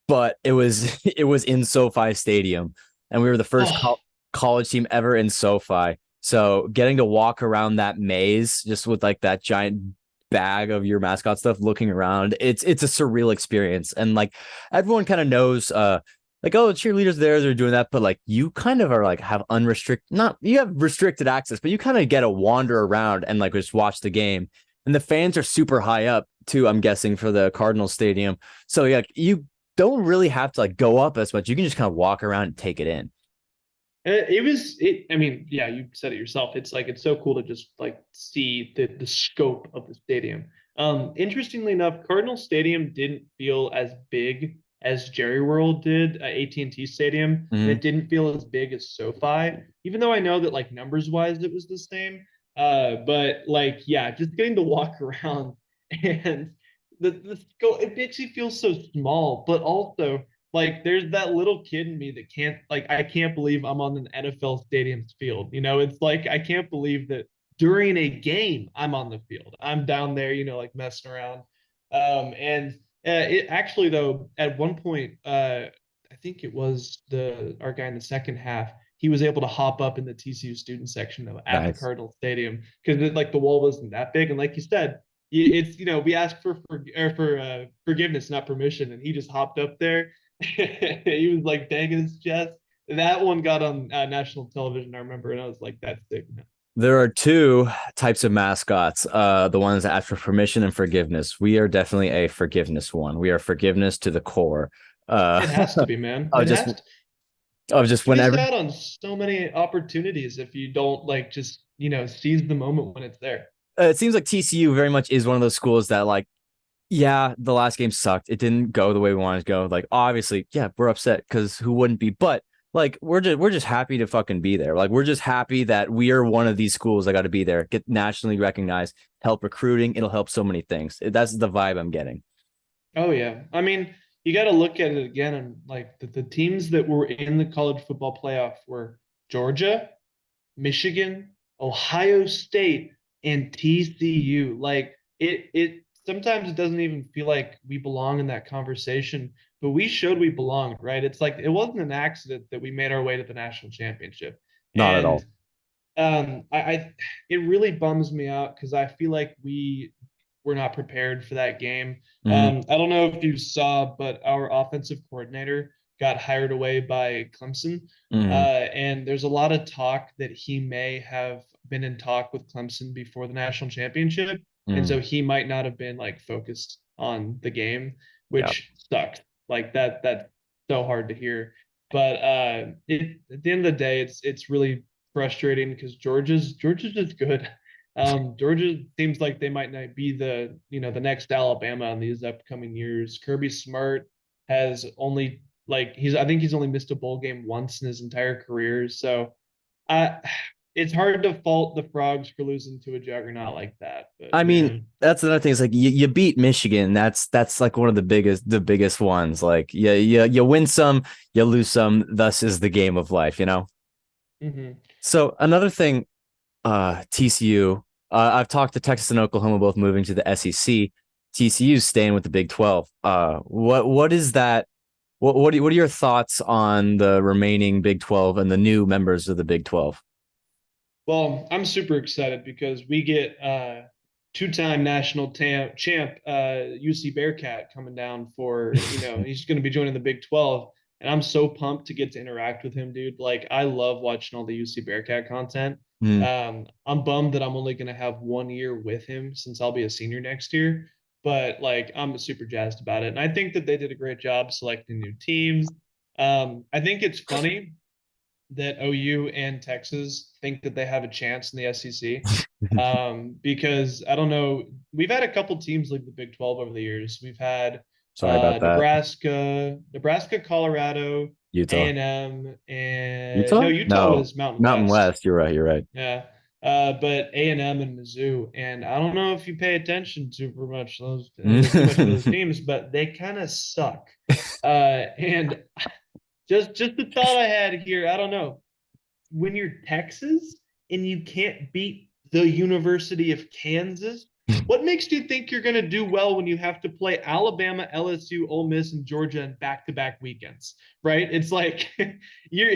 but it was in SoFi Stadium, and we were the first Oh, college team ever in SoFi. So getting to walk around that maze just with like that giant bag of your mascot stuff, looking around, it's a surreal experience, and like everyone kind of knows, like oh, the cheerleaders there they're doing that, but like you kind of are like have unrestricted, not you have restricted access, but you kind of get to wander around and like just watch the game. And the fans are super high up too, I'm guessing, for the Cardinal Stadium. So yeah, you don't really have to like go up as much. You can just kind of walk around and take it in. it was it. I mean, yeah, you said it yourself. It's like it's so cool to just like see the scope of the stadium. Interestingly enough, Cardinal Stadium didn't feel as big as Jerry World did, AT&T Stadium, and Mm-hmm. it didn't feel as big as SoFi. Even though I know that like numbers wise it was the same, but like yeah, just getting to walk around and the scope, it makes you feel so small, but also like there's that little kid in me that can't like I can't believe I'm on an NFL stadium's field. It's like I can't believe that during a game I'm on the field. I'm down there, like messing around. And it actually though at one point I think it was the our guy in the second half. He was able to hop up in the TCU student section though at the Nice. Cardinal Stadium because like the wall wasn't that big, and like you said, it's we asked for forgiveness, not permission, and he just hopped up there. He was like banging his chest. That one got on national television, I remember, and I was like, "That's sick, man." There are two types of mascots. The ones that ask for permission and forgiveness. We are definitely a forgiveness one. We are forgiveness to the core. It has to be, man. I was It just has to. I was just You miss whenever out on so many opportunities if you don't like just seize the moment when it's there. it seems like TCU very much is one of those schools that like, yeah, the last game sucked. It didn't go the way we wanted to go. Like, obviously, yeah, we're upset because who wouldn't be? But like, we're just happy to fucking be there. Like, we're just happy that we are one of these schools that got to be there, get nationally recognized, help recruiting. It'll help so many things. That's the vibe I'm getting. Oh yeah. I mean, you got to look at it again, and like the teams that were in the college football playoff were Georgia, Michigan, Ohio State, and TCU. Like it sometimes it doesn't even feel like we belong in that conversation, but we showed we belonged, right? It's like it wasn't an accident that we made our way to the national championship. Not at And all. I it really bums me out because I feel like we were not prepared for that game. Mm-hmm. I don't know if you saw, but our offensive coordinator got hired away by Clemson. Mm-hmm. And there's a lot of talk that he may have been in talk with Clemson before the national championship. And Mm-hmm. so he might not have been like focused on the game, Yeah. which sucked. Like that's so hard to hear. But at the end of the day, it's really frustrating because Georgia's just good. Georgia seems like they might not be the next Alabama in these upcoming years. Kirby Smart has only I think he's only missed a bowl game once in his entire career. So I it's hard to fault the Frogs for losing to a juggernaut like that. But I mean, man, that's another thing. It's like you beat Michigan. That's like one of the biggest ones. Like you win some, you lose some. Thus is the game of life, you know. mhm. So another thing, TCU. I've talked to Texas and Oklahoma both moving to the SEC. TCU staying with the Big 12. What is that? What are your thoughts on the remaining Big 12 and the new members of the Big 12? Well, I'm super excited because we get two-time national champ UC Bearcat coming down for, he's going to be joining the Big 12. And I'm so pumped to get to interact with him, dude. Like, I love watching all the UC Bearcat content. Hmm. I'm bummed that I'm only going to have 1 year with him since I'll be a senior next year. But, like, I'm super jazzed about it. And I think that they did a great job selecting new teams. I think it's funny that OU and Texas think that they have a chance in the SEC. Because I don't know, we've had a couple teams leave the Big 12 over the years. We've had Sorry about that. Nebraska, Colorado, Utah. A&M, and no, Utah? Utah No. was Mountain Mountain West. West. You're right. You're right. Yeah. But A&M and Mizzou, and I don't know if you pay attention super much too much to those teams, but they kind of suck. And just the thought I had here, I don't know, when you're Texas and you can't beat the University of Kansas, what makes you think you're going to do well when you have to play Alabama, LSU, Ole Miss, and Georgia in back-to-back weekends, right? It's like you're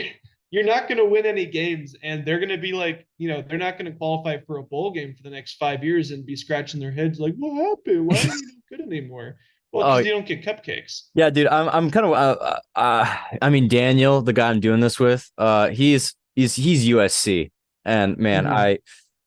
you're not going to win any games, and they're going to be like, they're not going to qualify for a bowl game for the next 5 years and be scratching their heads like, what happened? Why are you not good anymore? Well, Oh because you don't get cupcakes. yeah, dude. I'm kind of. I mean, Daniel, the guy I'm doing this with. He's USC, and man, Mm-hmm. I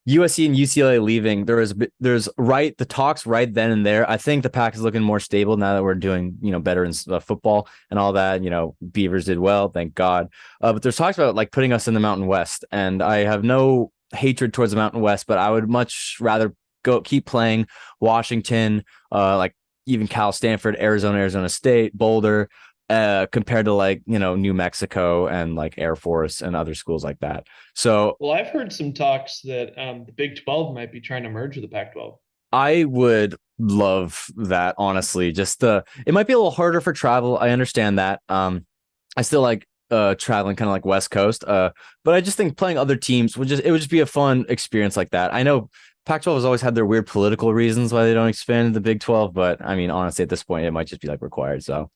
USC and UCLA leaving. There's right the talks right then and there. I think the pack is looking more stable now that we're doing better in football and all that. Beavers did well, thank God. But there's talks about like putting us in the Mountain West, and I have no hatred towards the Mountain West, but I would much rather go keep playing Washington, like even Cal, Stanford, Arizona State, Boulder, compared to like New Mexico and like Air Force and other schools like that. So Well, I've heard some talks that the Big 12 might be trying to merge with the Pac-12. I would love that, honestly. Just it might be a little harder for travel. I understand that. I still like traveling kind of like West Coast. But I just think playing other teams would just be a fun experience like that. I know Pac-12 has always had their weird political reasons why they don't expand the Big 12, but I mean, honestly, at this point, it might just be like required. So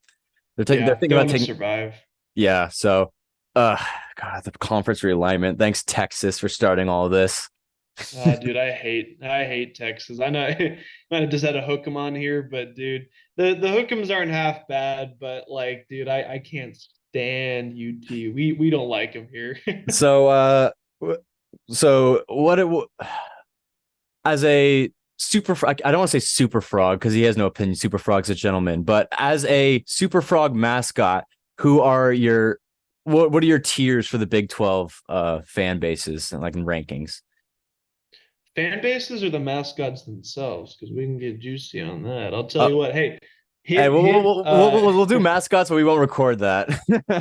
they're Yeah, thinking they about want to taking, survive. yeah. So, uh, God, the conference realignment. Thanks Texas for starting all of this. Dude, I hate Texas. I know I might have just had to hook them on here, but dude, the hookums aren't half bad, but like, dude, I can't stand UT. We don't like them here. So, so what as a super frog, I don't want to say super frog because he has no opinion. Super frog's a gentleman, but as a super frog mascot, who are your what are your tiers for the Big 12 fan bases and like in rankings? Fan bases are the mascots themselves, because we can get juicy on that. I'll tell Uh, you what. Hey, hey, hit hit. we'll do mascots, but we won't record that.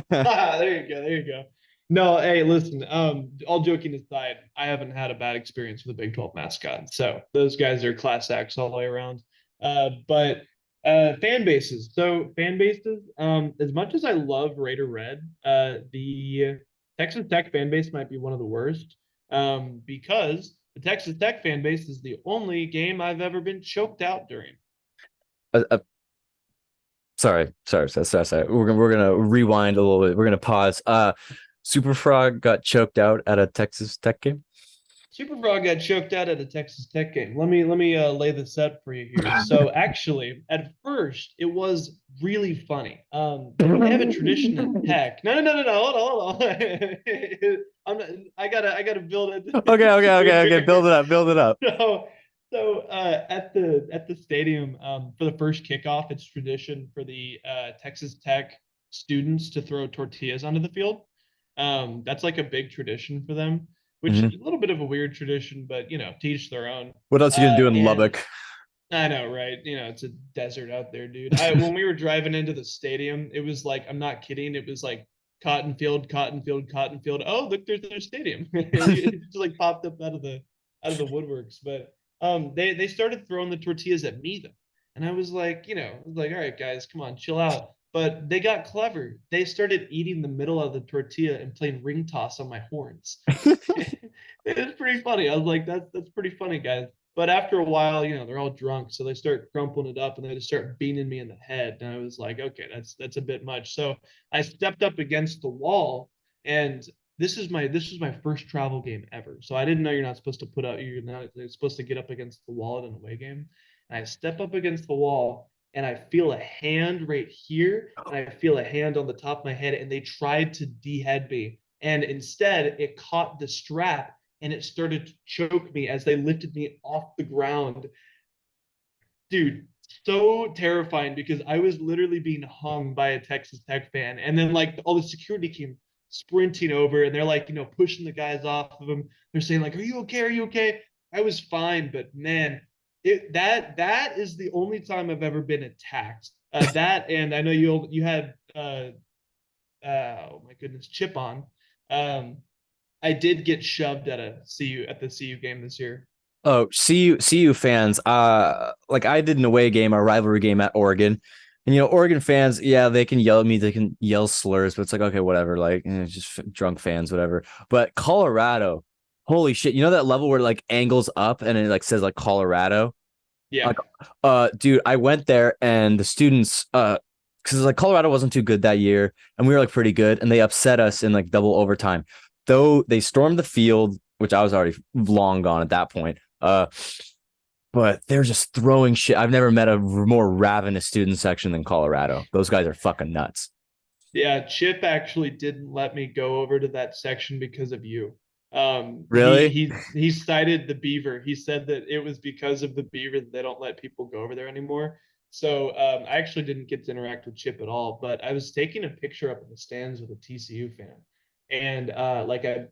There you go. There you go. No, hey, listen. All joking aside, I haven't had a bad experience with a Big 12 mascot. So those guys are class acts all the way around. But fan bases. So fan bases. As much as I love Raider Red, the Texas Tech fan base might be one of the worst. Because the Texas Tech fan base is the only game I've ever been choked out during. uh, sorry. We're gonna rewind a little bit. We're gonna pause. Superfrog got choked out at a Texas Tech game. Superfrog got choked out at a Texas Tech game. Let me lay this out for you here. So actually, at first, it was really funny. They have a tradition in Tech. No. Hold on. I gotta build Okay. it. Build it up. At the stadium for the first kickoff, it's tradition for the Texas Tech students to throw tortillas onto the field. That's like a big tradition for them, which Mhm. is a little bit of a weird tradition, but teach their own. What else are you gonna do in And Lubbock? I know, right? It's a desert out there, dude. When we were driving into the stadium, it was like, I'm not kidding, it was like cotton field, cotton field, cotton field. Oh, look, there's their stadium. It just like popped up out of the woodworks. But they started throwing the tortillas at me though. And I was like, all right, guys, come on, chill out. But they got clever. They started eating the middle of the tortilla and playing ring toss on my horns. It was pretty funny. I was like, that's pretty funny, guys. But after a while, they're all drunk, so they start crumpling it up and they just start beating me in the head. And I was like, okay, that's a bit much. So I stepped up against the wall, and this is my first travel game ever. So I didn't know you're not supposed to put up you're supposed to get up against the wall at an away game. And I step up against the wall and I feel a hand right here, and I feel a hand on the top of my head, and they tried to de-head me. And instead it caught the strap and it started to choke me as they lifted me off the ground. Dude, so terrifying because I was literally being hung by a Texas Tech fan. And then like all the security came sprinting over and they're like, pushing the guys off of them. They're saying like, "Are you okay? Are you okay?" I was fine, but man, that is the only time I've ever been attacked. That and I know you had oh my goodness, Chip on. Um, I did get shoved at the CU game this year. Oh, CU fans. Like I did an away game, a rivalry game at Oregon. And Oregon fans, yeah, they can yell at me, they can yell slurs, but it's like, okay, whatever, like just drunk fans, whatever. But Colorado, holy shit, that level where it like angles up and it like says like Colorado? Yeah. Like dude, I went there and the students because like Colorado wasn't too good that year, and we were like pretty good, and they upset us in like double overtime. Though they stormed the field, which I was already long gone at that point. But they're just throwing shit. I've never met a more ravenous student section than Colorado. Those guys are fucking nuts. Yeah, Chip actually didn't let me go over to that section because of you. He Really? he he cited the beaver. He said that it was because of the beaver that they don't let people go over there anymore. So I actually didn't get to interact with Chip at all, but I was taking a picture up in the stands with a TCU fan, and like I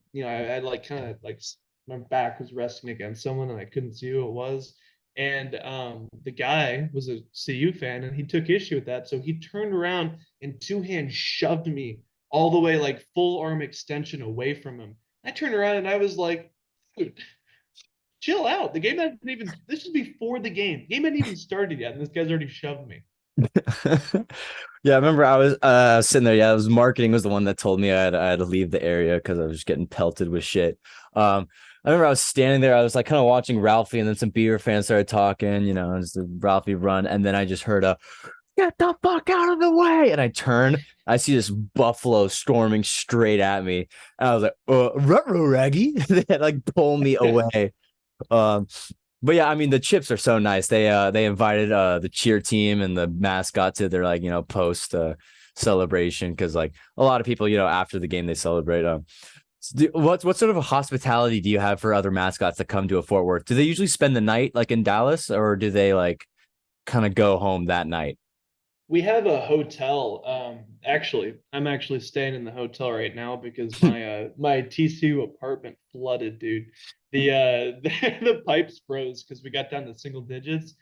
like kind of like my back was resting against someone and I couldn't see who it was. And the guy was a CU fan and he took issue with that. So he turned around and two hands shoved me all the way like full arm extension away from him. I turned around and I was like, dude, chill out. The game hasn't even, this is before the game. The game hadn't even started yet. And this guy's already shoved me. Yeah, I remember I was sitting there. Yeah, it was marketing was the one that told me I had to leave the area because I was just getting pelted with shit. I remember I was standing there. I was like kind of watching Ralphie, and then some Beaver fans started talking. As the Ralphie run, and then I just heard a "Get the fuck out of the way!" And I turn. I see this buffalo storming straight at me. And I was like, "Ruh-roh, Raggy!" They had like pull me away. Um, but yeah, I mean the chips are so nice. They invited the cheer team and the mascot to their like post celebration because like a lot of people after the game they celebrate. What sort of a hospitality do you have for other mascots that come to a Fort Worth? Do they usually spend the night like in Dallas, or do they like kind of go home that night? We have a hotel. Actually, I'm actually staying in the hotel right now because my TCU apartment flooded, dude. The pipes froze because we got down to single digits.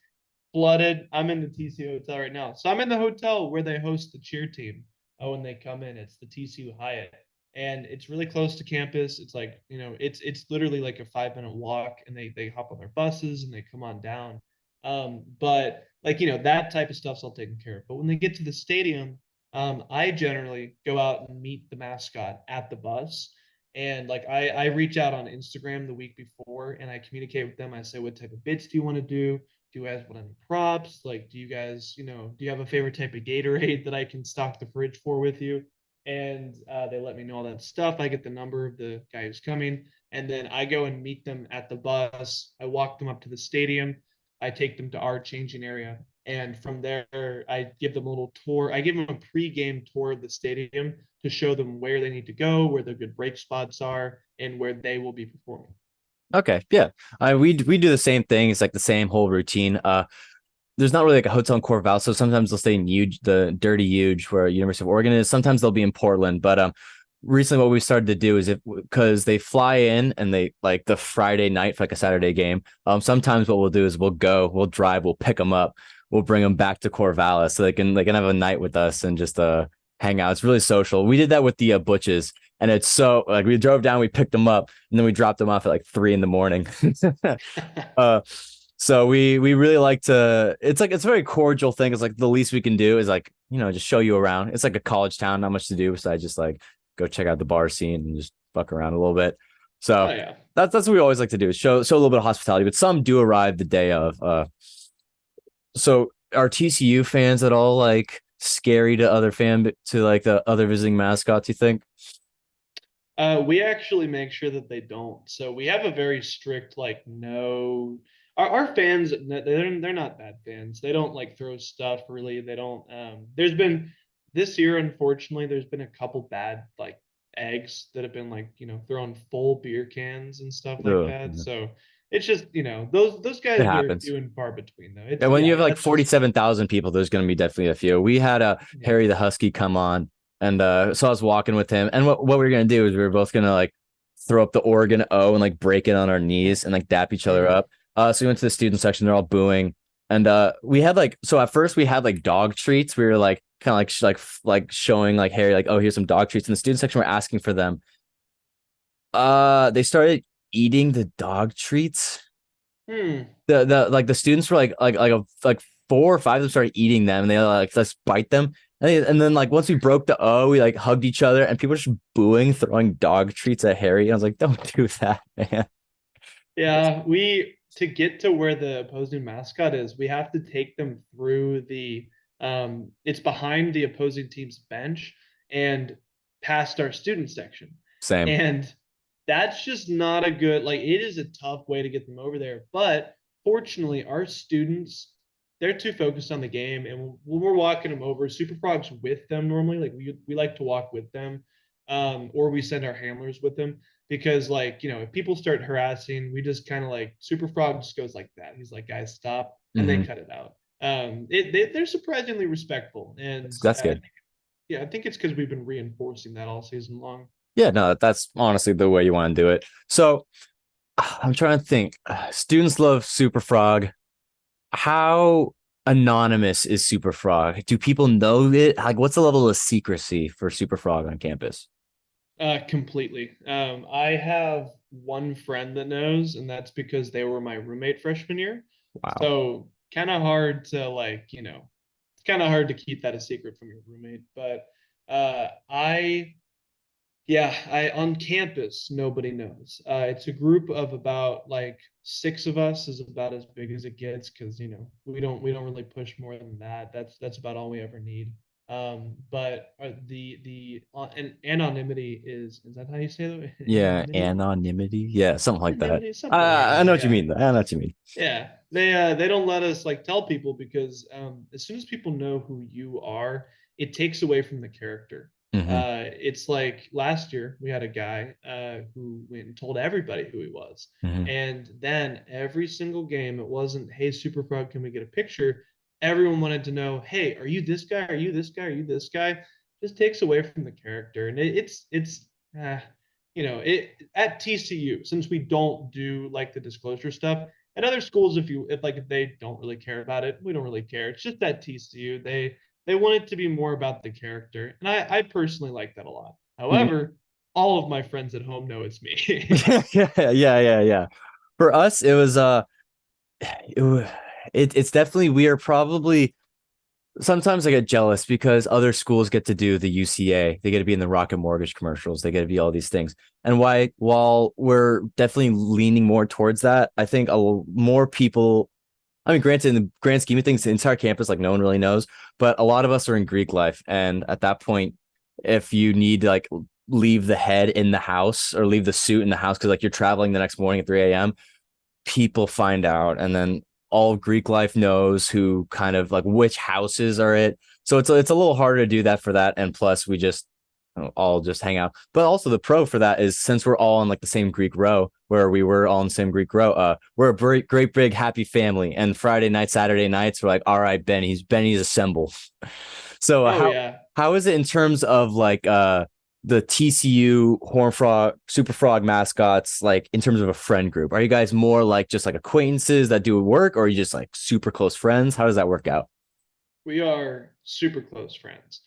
Flooded. I'm in the TCU hotel right now. So I'm in the hotel where they host the cheer team. Oh, when they come in, it's the TCU Hyatt. And it's really close to campus. It's like, it's literally like a 5 minute walk and they hop on their buses and they come on down. But like, that type of stuff's all taken care of. But when they get to the stadium, I generally go out and meet the mascot at the bus. And like I reach out on Instagram the week before and I communicate with them. I say, what type of bits do you want to do? Do you guys want any props? Like, do you guys, do you have a favorite type of Gatorade that I can stock the fridge for with you? And they let me know all that stuff. I get the number of the guy who's coming, and then I go and meet them at the bus. I walk them up to the stadium. I take them to our changing area, and from there, I give them a little tour. I give them a pre-game tour of the stadium to show them where they need to go, where the good break spots are, and where they will be performing. Okay, yeah. We do the same thing. It's like the same whole routine. There's not really like a hotel in Corval, so sometimes they'll stay in huge, the dirty huge where University of Oregon is. Sometimes they'll be in Portland, but recently what we started to do is if because they fly in and they like the Friday night for like a Saturday game. Sometimes what we'll do is we'll drive, we'll pick them up, we'll bring them back to Corvallis so they can have a night with us and just hang out. It's really social. We did that with the Butches, and it's so like we drove down, we picked them up, and then we dropped them off at like 3 in the morning. uh, so we really like to. It's a very cordial thing. It's like the least we can do is like just show you around. It's like a college town, not much to do besides just like go check out the bar scene and just fuck around a little bit. Oh So yeah. that's what we always like to do is show a little bit of hospitality. But some do arrive the day of. So are TCU fans at all like scary to other to like the other visiting mascots, you think? We actually make sure that they don't. So we have a very strict like no. Our fans they're not bad fans. They don't like throw stuff really. They don't. There's been this year, unfortunately, there's been a couple bad like eggs that have been like throwing full beer cans and stuff like Ugh. that. So it's just those It guys are happens. few and far between though. It's And when you have like that's just 47,000 people, there's going to be definitely a few. We had a yeah. Harry the Husky come on, and so I was walking with him. And what we were going to do is we were both going to like throw up the Oregon O and like break it on our knees and like dap each other Mhm. up. So we went to the student section. They're all booing. And we had like, so at first we had like dog treats. We were like kind of like showing like Harry, like, oh, here's some dog treats. In the student section, we're asking for them. They started eating the dog treats. Hmm. The like the students were like 4 or 5 of them started eating them, and they like let's bite them. And then like once we broke the O, we like hugged each other, and people were just booing, throwing dog treats at Harry. And I was like, don't do that, man. Yeah, we to get to where the opposing mascot is, we have to take them through the it's behind the opposing team's bench and past our student section. Same. And that's just not a good like it is a tough way to get them over there. But fortunately, our students they're too focused on the game and when we're walking them over, Superfrog's with them normally. Like we like to walk with them. Or we send our handlers with them because like if people start harassing we just kind of like Superfrog just goes like that. He's like guys stop and they Hmm. cut it out. They're surprisingly respectful and That's good. yeah, I think it's because we've been reinforcing that all season long. Yeah, no, that's honestly the way you want to do it. So I'm trying to think. Students love Superfrog. How anonymous is Superfrog? Do people know it? Like, what's the level of secrecy for Superfrog on campus? Completely. I have one friend that knows, and that's because they were my roommate freshman year. Wow. So kind of hard to like, it's kind of hard to keep that a secret from your roommate. But I yeah, I on campus, nobody knows. It's a group of about like 6 of us is about as big as it gets because we don't really push more than that. That's about all we ever need. But the and anonymity is that how you say that? Yeah, Anonymity? anonymity. Yeah, something like that. Anonymity, something like I know that. what you Yeah. mean. I know what you mean. Yeah, they don't let us like tell people because as soon as people know who you are, it takes away from the character. Hmm. It's like last year we had a guy who went and told everybody who he was, Hmm. and then every single game it wasn't, "Hey, Superfrog, can we get a picture?" Everyone wanted to know, "Hey, are you this guy? Are you this guy? Are you this guy?" Just takes away from the character, and it's uh, it at TCU since we don't do like the disclosure stuff at other schools, if they don't really care about it, we don't really care. It's just that TCU they want it to be more about the character, and I personally like that a lot. Hmm. However, all of my friends at home know it's me. Yeah. For us, it was it's definitely we are probably sometimes I get jealous because other schools get to do the UCA. They get to be in the Rocket Mortgage commercials. They get to be all these things. And while we're definitely leaning more towards that, I think more people. I mean, granted, in the grand scheme of things, the entire campus, like no one really knows, but a lot of us are in Greek life. And at that point, if you need to like leave the head in the house or leave the suit in the house, because like you're traveling the next morning at 3 a.m., people find out. And then all Greek life knows who kind of like which houses are it. So it's a little harder to do that for that. And plus, we just all just hang out. But also the pro for that is since we're all in like the same Greek row where we were all in the same Greek row, we're a great big happy family. And Friday night, Saturday nights, we're like, all right, Benny's assemble. So Oh yeah. how is it in terms of like the TCU Horn Frog, Super Frog mascots, like in terms of a friend group? Are you guys more like just like acquaintances that do work, or are you just like super close friends? How does that work out? We are super close friends.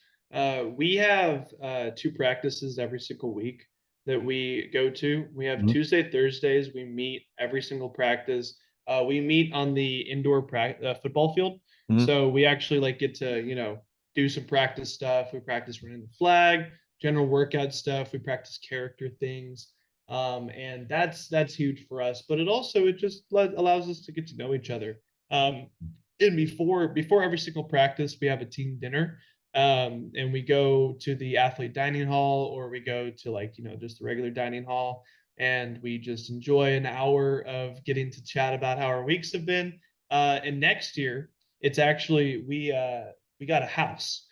We have two practices every single week that we go to. We have Mhm. Tuesday, Thursdays. We meet every single practice. We meet on the indoor football field, Mhm. so we actually like get to do some practice stuff. We practice running the flag, general workout stuff. We practice character things, and that's huge for us. But it just allows us to get to know each other. And before every single practice, we have a team dinner, and we go to the athlete dining hall, or we go to like just the regular dining hall, and we just enjoy an hour of getting to chat about how our weeks have been. And next year, it's actually we got a house.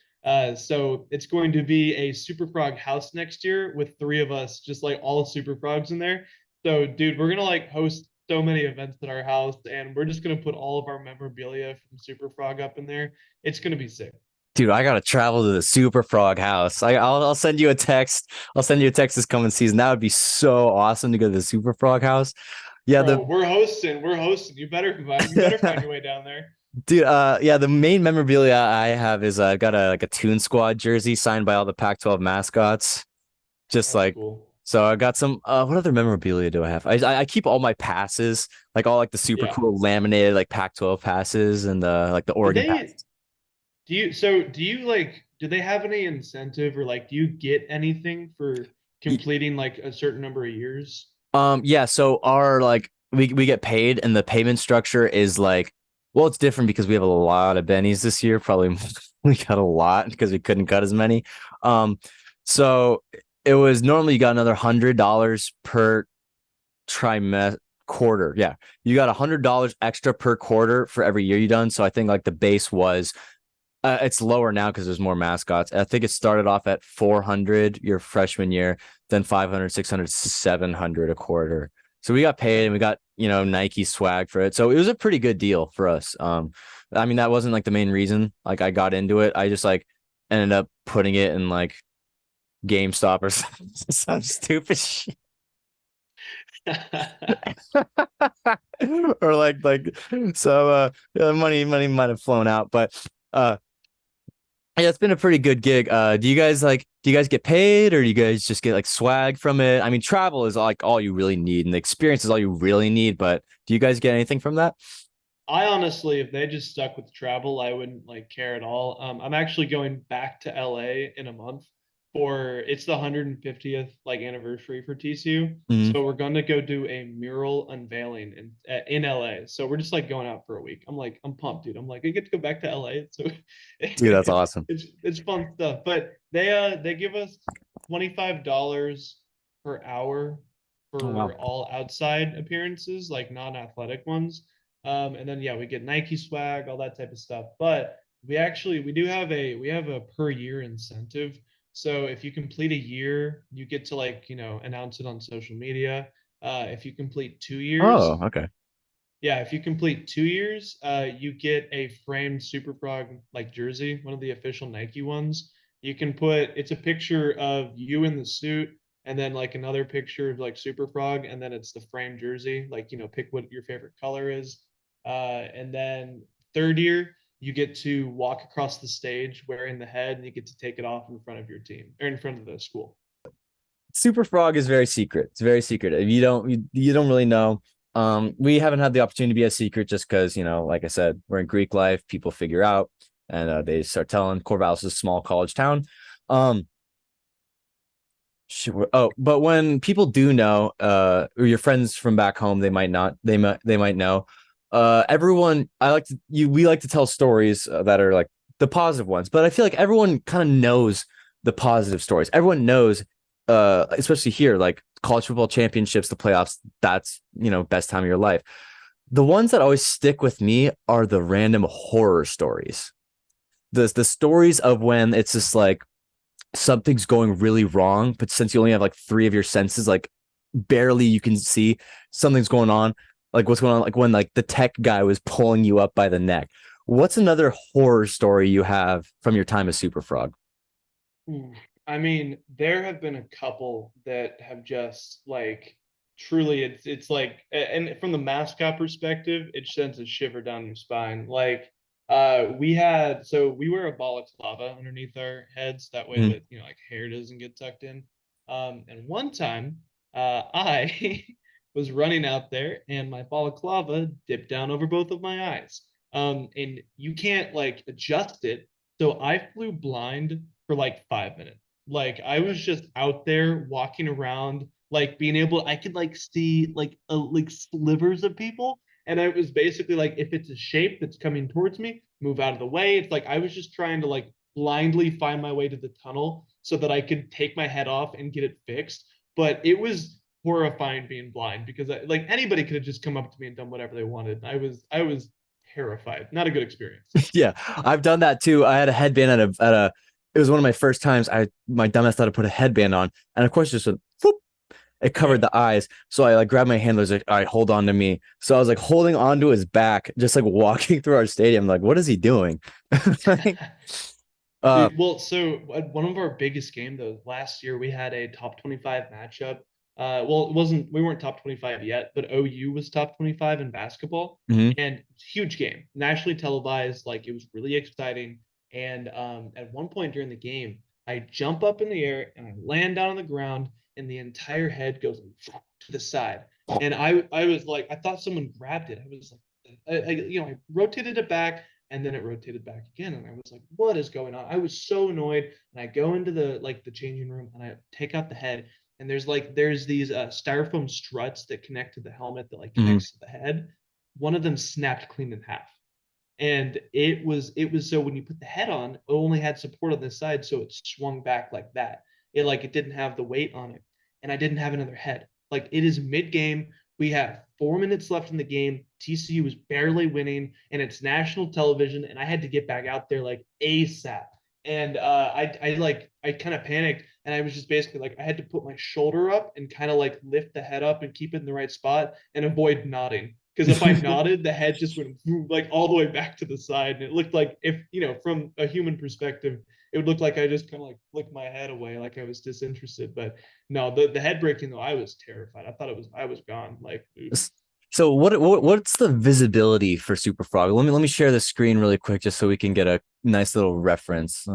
So it's going to be a Super Frog house next year with three of us, just like all Super Frogs in there. So, dude, we're gonna like host so many events at our house, and we're just gonna put all of our memorabilia from Super Frog up in there. It's gonna be sick. Dude, I gotta travel to the Super Frog house. I'll send you a text. I'll send you a text this coming season. That would be so awesome to go to the Super Frog house. Yeah, the Bro, we're hosting. We're hosting. You better find your way down there. dude, yeah, the main memorabilia I have is I've got a like a Toon Squad jersey signed by all the Pac-12 mascots. Just That's like cool. so I got some what other memorabilia do I have? I keep all my passes, like all like the super Yeah. cool laminated like Pac-12 passes and the like the Did Oregon they pass. do you like do they have any incentive, or like do you get anything for completing like a certain number of years? Yeah, so our like we get paid and the payment structure is like well, it's different because we have a lot of bennies this year. Probably we got a lot because we couldn't cut as many. So it was normally you got another $100 per trimester quarter. Yeah. You got $100 extra per quarter for every year you done. So I think like the base was it's lower now because there's more mascots. I think it started off at 400 your freshman year, then 500, 600, 700 a quarter. So we got paid Okay. and we got, Nike swag for it. So it was a pretty good deal for us. I mean, that wasn't like the main reason like I got into it. I just like ended up putting it in like GameStop or some stupid shit. Or like so yeah, money might have flown out, but uh yeah, it's been a pretty good gig. Do you guys get paid or do you guys just get like swag from it? I mean, travel is like all you really need and the experience is all you really need, but do you guys get anything from that? I honestly, if they just stuck with travel, I wouldn't like care at all. I'm actually going back to LA in a month for it's the 150th like anniversary for TCU. Mhm. So we're going to go do a mural unveiling in LA. So we're just like going out for a week. I'm pumped, dude. I'm like, I get to go back to LA. So Dude, that's awesome. it's fun stuff. But they give us $25 per hour Oh wow. for all outside appearances, like non-athletic ones. And then yeah, we get Nike swag, all that type of stuff. But we have a per year incentive. So if you complete a year, you get to like, announce it on social media. If you complete 2 years, Oh, okay. yeah, if you complete 2 years, you get a framed Super Frog like jersey, one of the official Nike ones. You can put it's a picture of you in the suit, and then like another picture of like Super Frog, and then it's the framed jersey. Like, pick what your favorite color is. And then third year, you get to walk across the stage wearing the head, and you get to take it off in front of your team or in front of the school. Super Frog is very secret. It's very secret. If you don't really know. We haven't had the opportunity to be a secret just because, like I said, we're in Greek life, people figure out and they start telling Corvallis is a small college town. Um, Sure. Oh, but when people do know, or your friends from back home, they might not. They might know. Everyone, we like to tell stories that are like the positive ones, but I feel like everyone kind of knows the positive stories. Everyone knows, especially here, like college football championships, the playoffs. That's best time of your life. The ones that always stick with me are the random horror stories. The stories of when it's just like something's going really wrong, but since you only have like three of your senses, like barely you can see something's going on. Like what's going on, like when like the tech guy was pulling you up by the neck. What's another horror story you have from your time as Super Frog? Ooh. I mean, there have been a couple that have just like truly it's like and from the mascot perspective, it sends a shiver down your spine. Like we had so we wear a balaclava underneath our heads that way Mhm. that like hair doesn't get tucked in. And one time I was running out there and my balaclava dipped down over both of my eyes. And you can't like adjust it. So I flew blind for like 5 minutes. Like I was just out there walking around, like being able, I could like see like slivers of people. And I was basically like, if it's a shape that's coming towards me, move out of the way. It's like I was just trying to like blindly find my way to the tunnel so that I could take my head off and get it fixed. But it was horrifying being blind because like anybody could have just come up to me and done whatever they wanted. I was terrified. Not a good experience. Yeah, I've done that too. I had a headband at a. It was one of my first times. My dumbass thought to put a headband on, and of course, just went, whoop, it covered Yeah. the eyes. So I like grabbed my hand. I was like, all right, hold on to me. So I was like holding onto his back, just like walking through our stadium. Like, what is he doing? Like, uh, Dude, well, so one of our biggest game though, last year we had a top 25 matchup. Well, it wasn't we weren't top 25 yet, but OU was top 25 in basketball, mhm, and huge game, nationally televised. Like it was really exciting. And at one point during the game, I jump up in the air and I land down on the ground, and the entire head goes to the side. And I was like, I thought someone grabbed it. I was like, I rotated it back and then it rotated back again and I was like what is going on. I was so annoyed and I go into the changing room and I take out the head and there's these styrofoam struts that connect to the helmet that like mhm, connects to the head. One of them snapped clean in half, and it was so when you put the head on, it only had support on this side, so it swung back like that. It didn't have the weight on it, and I didn't have another head. Like it is mid game. We have 4 minutes left in the game. TCU was barely winning, and it's national television, and I had to get back out there like ASAP. And I kind of panicked, and I was just basically like I had to put my shoulder up and kind of like lift the head up and keep it in the right spot and avoid nodding because if I nodded, the head just went like all the way back to the side, and it looked like if from a human perspective, it would look like I just kind of like flicked my head away, like I was disinterested. But no, the head breaking though, I was terrified. I thought I was gone. Like, dude. So what's the visibility for Superfrog? Let me share the screen really quick just so we can get a nice little reference.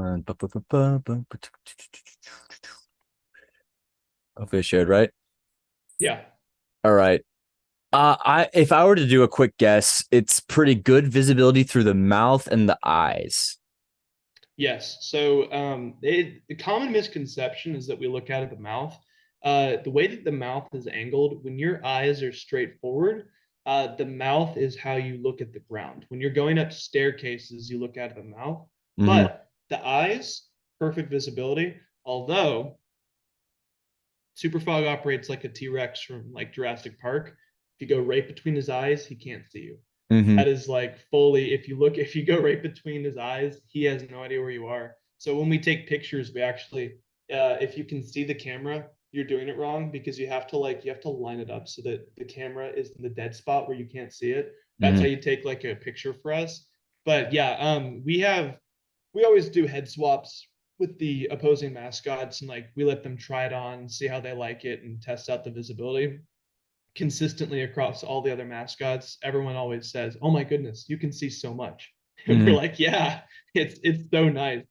Hopefully I shared right. Yeah. All right. I if I were to do a quick guess, it's pretty good visibility through the mouth and the eyes. Yes. So the common misconception is that we look out of the mouth. The way that the mouth is angled, when your eyes are straight forward, the mouth is how you look at the ground. When you're going up staircases, you look out of the mouth. Hmm. But the eyes, perfect visibility. Although Superfrog operates like a T-Rex from like Jurassic Park. If you go right between his eyes, he can't see you. Hmm. That is like fully, if you go right between his eyes, he has no idea where you are. So when we take pictures, we actually, if you can see the camera, you're doing it wrong because you have to line it up so that the camera is in the dead spot where you can't see it. That's how Hmm. you take like a picture for us. But yeah, we always do head swaps with the opposing mascots and like we let them try it on, see how they like it, and test out the visibility consistently across all the other mascots. Everyone always says, "Oh my goodness, you can see so much," and we're Hmm. like, "Yeah, it's so nice."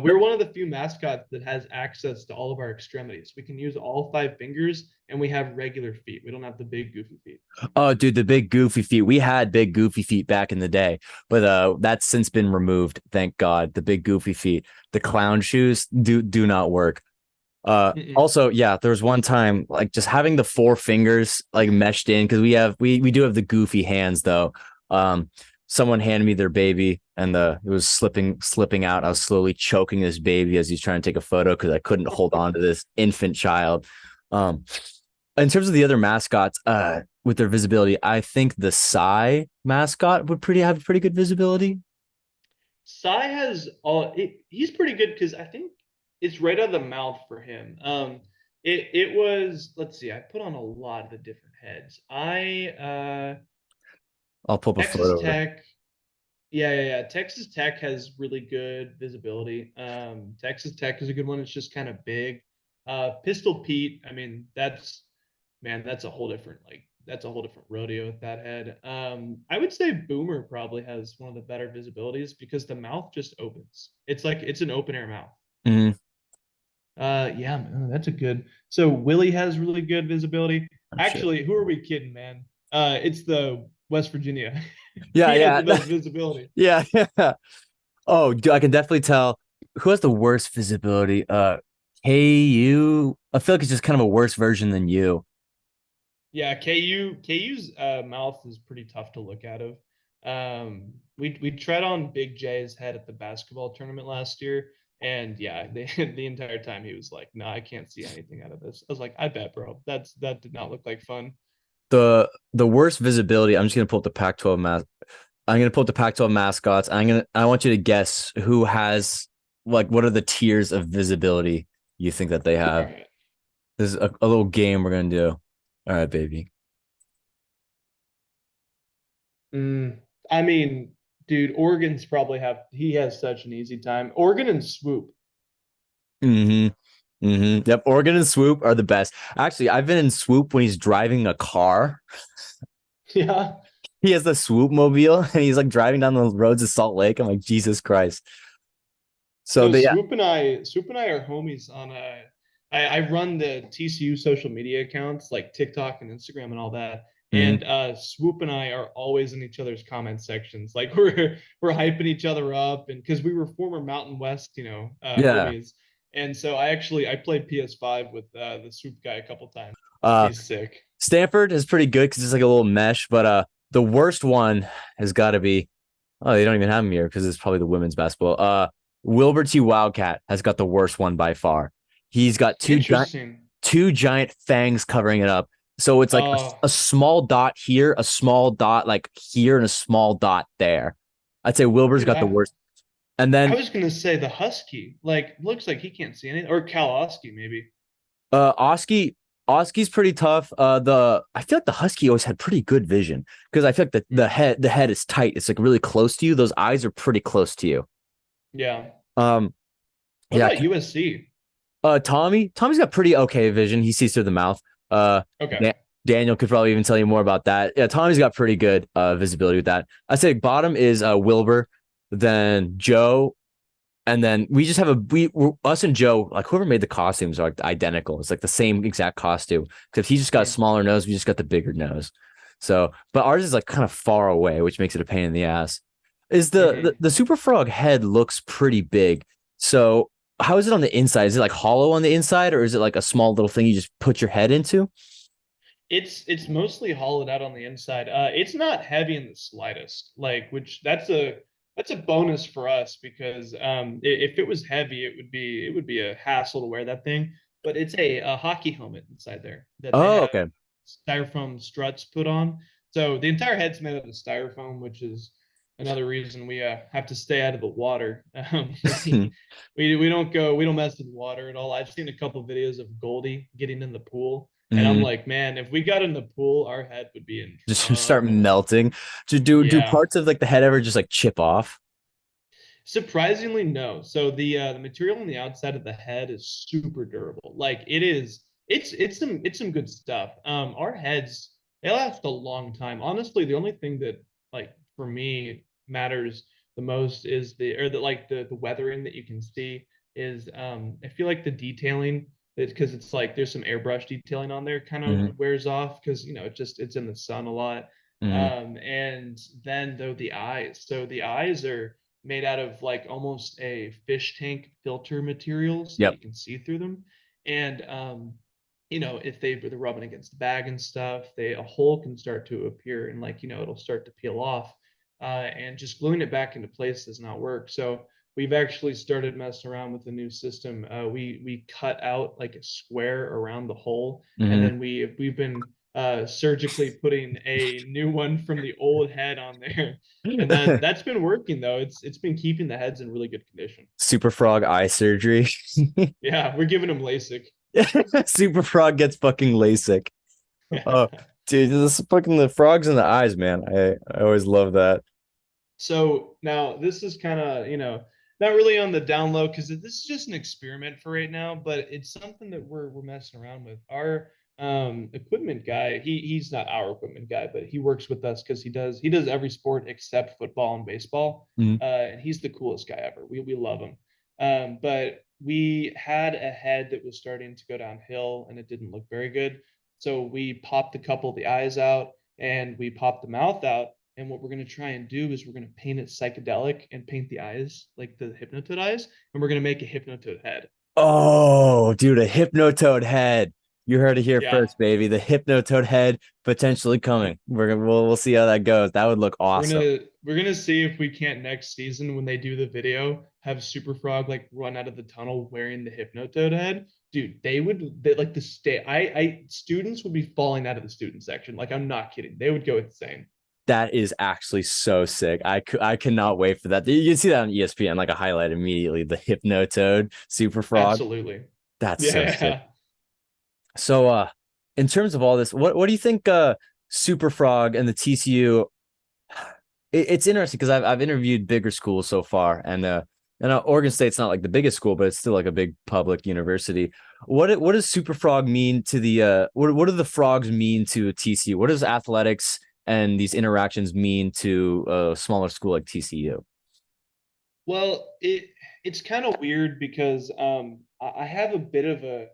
We're one of the few mascots that has access to all of our extremities. We can use all 5 fingers, and we have regular feet. We don't have the big goofy feet. Oh, dude, the big goofy feet. We had big goofy feet back in the day, but that's since been removed. Thank God. The big goofy feet. The clown shoes do not work. Mm-mm. Also, yeah, there was one time like just having the 4 fingers like meshed in because we do have the goofy hands though. Um, Someone handed me their baby and it was slipping out. I was slowly choking this baby as he's trying to take a photo because I couldn't hold on to this infant child. Um, in terms of the other mascots, with their visibility, I think the Psy mascot would pretty have pretty good visibility. Sai has all. He's pretty good because I think it's right out of the mouth for him. It was. Let's see. I put on a lot of the different heads. I'll pull up a Texas photo. Tech. Yeah. Texas Tech has really good visibility. Texas Tech is a good one. It's just kind of big. Pistol Pete, I mean, that's man, that's a whole different rodeo with that head. I would say Boomer probably has one of the better visibilities because the mouth just opens. It's like it's an open air mouth. Mm, Yeah, man, that's a good. So Willie has really good visibility. oh, shit. Actually, who are we kidding, man? It's the West Virginia. Yeah, He has yeah, the best visibility. yeah, yeah. Oh, dude, I can definitely tell who has the worst visibility. KU. I feel like it's just kind of a worse version than you. Yeah, KU's mouth is pretty tough to look out of. We tread on Big J's head at the basketball tournament last year, and yeah, the entire time he was like, "No, I can't see anything out of this." I was like, "I bet, bro. That did not look like fun." The worst visibility. I'm just gonna pull up the Pac-12 mass. I'm gonna pull up the Pac-12 mascots. I want you to guess who has like what are the tiers of visibility you think that they All have. right. This is a little game we're gonna do. All right, baby. Mm, I mean, dude, Oregon's probably have he has such an easy time. Oregon and Swoop. Mm-hmm. Mm-hmm. Yep. Oregon and Swoop are the best. Actually, I've been in Swoop when he's driving a car. Yeah. He has the Swoop mobile and he's like driving down the roads of Salt Lake. I'm like, Jesus Christ. So So they Swoop and I are homies on I run the TCU social media accounts like TikTok and Instagram and all that. Mhm. And Swoop and I are always in each other's comment sections. Like we're hyping each other up and because we were former Mountain West, Yeah. homies. And so I played PS5 with the Swoop guy a couple times. Uh He's sick. Stanford is pretty good because it's like a little mesh, but the worst one has got to be oh, they don't even have him here because it's probably the women's basketball. Wilbur T. Wildcat has got the worst one by far. He's got Interesting. two giant fangs covering it up. So it's like Uh a small dot here, a small dot like here, and a small dot there. I'd say Wilbur's dude, got the I worst. And I then was gonna say the Husky. Like looks like he can't see anything. Or Kalowski, maybe. Oski Oski's pretty tough. The I feel like the Husky always had pretty good vision because I feel like the head is tight. It's like really close to you. Those eyes are pretty close to you. Yeah. Um, What yeah. about USC? Tommy's got pretty okay vision. He sees through the mouth. Okay. Da- Daniel could probably even tell you more about that. Yeah, Tommy's got pretty good visibility with that. I say bottom is Wilbur, then Joe, and then we just have us and Joe, like whoever made the costumes are like identical. It's like the same exact costume. Because he's just got a Hmm. smaller nose, we just got the bigger nose. So, but ours is like kind of far away, which makes it a pain in the ass. Is Hmm. the Super Frog head looks pretty big. So how is it on the inside? Is it like hollow on the inside, or is it like a small little thing you just put your head into? It's mostly hollowed out on the inside. It's not heavy in the slightest. Like, which that's a bonus for us because if it was heavy, it would be a hassle to wear that thing. But it's a hockey helmet inside there that they Oh, have okay. styrofoam struts put on. So the entire head's made out of styrofoam, which is another reason we have to stay out of the water. We don't mess with water at all. I've seen a couple of videos of Goldie getting in the pool, and I'm Mhm. like, man, if we got in the pool, our head would be in Just start trouble. melting. Do Yeah. parts of like the head ever just like chip off? Surprisingly, no. So the material on the outside of the head is super durable. Like it is, it's some good stuff. Our heads they last a long time. Honestly, the only thing that like for me matters the most is the weathering that you can see is I feel like the detailing because it's like there's some airbrush detailing on there kind of Hmm. wears off because it's in the sun a lot. Hmm. And then though the eyes, so the eyes are made out of like almost a fish tank filter material so that Yep. you can see through them. And if they're rubbing against the bag and stuff, a hole can start to appear and like it'll start to peel off. And just gluing it back into place does not work. So we've actually started messing around with the new system. We cut out like a square around the hole, and Hmm. then we've been surgically putting a new one from the old head on there, and that's been working though. It's been keeping the heads in really good condition. Super Frog eye surgery. Yeah, we're giving them LASIK. Super Frog gets fucking LASIK. Oh, dude, this fucking the frogs in the eyes, man. I always love that. So now this is kind of, not really on the down low because this is just an experiment for right now, but it's something that we're messing around with. Our equipment guy, he's not our equipment guy, but he works with us because he does every sport except football and baseball. Mhm. And he's the coolest guy ever. We love him. But we had a head that was starting to go downhill and it didn't look very good. So we popped a couple of the eyes out and we popped the mouth out. And what we're going to try and do is we're going to paint it psychedelic and paint the eyes like the Hypnotoad eyes. And we're going to make a Hypnotoad head. Oh, dude, a Hypnotoad head. You heard it here Yeah. first, baby. The Hypnotoad head potentially coming. We'll see how that goes. That would look We're awesome. gonna we're gonna see if we can't next season when they do the video have Superfrog like run out of the tunnel wearing the Hypnotoad head. Dude, like the state I students would be falling out of the student section. Like I'm not kidding. They would go insane. That is actually so sick. I cannot wait for that. You can see that on ESPN, like a highlight immediately. The Hypnotoad Super Frog. Absolutely. That's so sick. Yeah. So in terms of all this, what do you think Super Frog and the TCU it's interesting because I've interviewed bigger schools so far, and Oregon State's not like the biggest school, but it's still like a big public university. What does Super Frog mean to the what do the frogs mean to TCU? What does athletics and these interactions mean to a smaller school like TCU? Well, it's kind of weird because I have a bit of a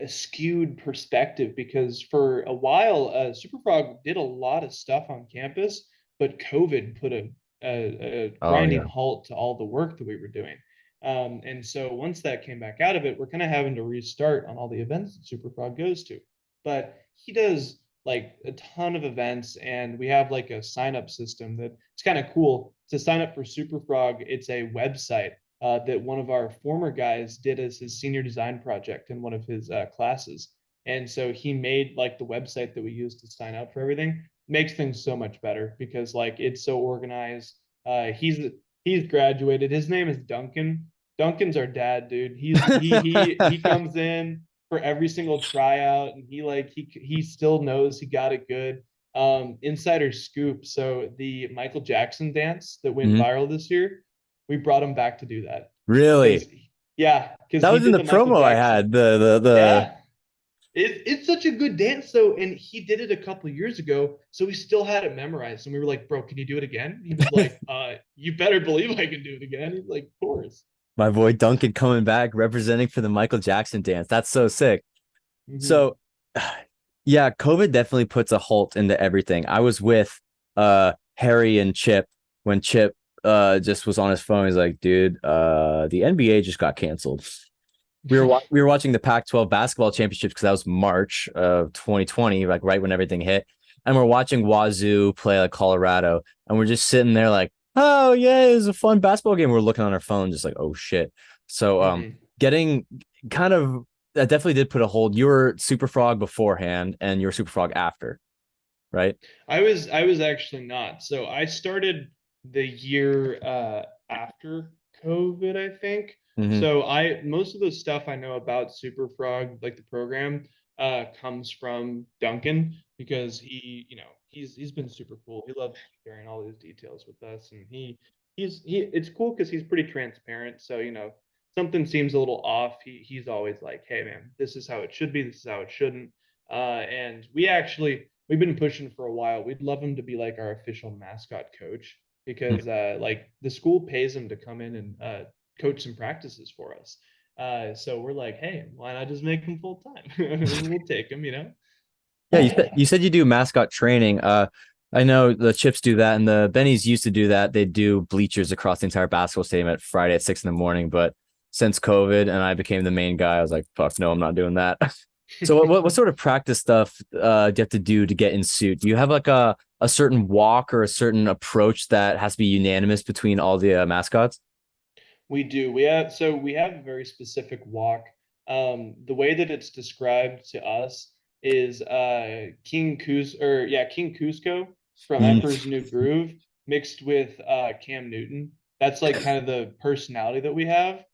skewed perspective because for a while, Superfrog did a lot of stuff on campus, but COVID put a Oh grinding yeah. halt to all the work that we were doing. And so once that came back out of it, we're kind of having to restart on all the events that Superfrog goes to. But he does like a ton of events, and we have like a sign up system that it's kind of cool. To sign up for Superfrog, it's a website that one of our former guys did as his senior design project in one of his classes. And so he made like the website that we use to sign up for everything. Makes things so much better because like it's so organized. He's graduated. His name is Duncan. Duncan's our dad, dude. He comes in for every single tryout, and he still knows he got it good. Insider scoop. So the Michael Jackson dance that went Mhm. viral this year, we brought him back to do that Really? because because That he was in did the the Michael promo I Jackson. had. The Yeah, it's such a good dance though, and he did it a couple of years ago, so we still had it memorized. And we were like, "Bro, can you do it again?" He was like, you better believe I can do it again." He's like, "Of course." my boy Duncan coming back representing for the Michael Jackson dance. That's so sick. Hmm. So yeah, COVID definitely puts a halt into everything. I was with Harry and Chip when Chip just was on his phone. He's like, dude, the NBA just got canceled. We were watching the Pac-12 basketball championships because that was March of 2020, like right when everything hit. And we're watching Wazoo play like Colorado, and we're just sitting there like, oh yeah, it was a fun basketball game. We're looking on our phone, just like, oh shit. So Hmm. getting kind of that definitely did put a hold. You were Super Frog beforehand, and you were Super Frog after, right? I was actually not. So I started the year after COVID, I think. Mm-hmm. So I most of the stuff I know about Superfrog, like the program, comes from Duncan because he's been super cool. He loves sharing all these details with us, and he it's cool because he's pretty transparent. So something seems a little off, he's always like, "Hey man, this is how it should be. This is how it shouldn't." And we've been pushing for a while. We'd love him to be like our official mascot coach because like the school pays him to come in and coach some practices for us. So we're like, hey, why not just make him full time? We'll take him. Yeah, you said you do mascot training. I know the Chips do that, and the Bennies used to do that. They do bleachers across the entire basketball stadium at Friday at 6 in the morning. But since COVID and I became the main guy, I was like, fuck no, I'm not doing that. So what sort of practice stuff do you have to do to get in suit? Do you have like a certain walk or a certain approach that has to be unanimous between all the mascots? We do. We have a very specific walk. The way that it's described to us is King Cusco from Mm. Emperor's New Groove mixed with Cam Newton. That's like kind of the personality that we have.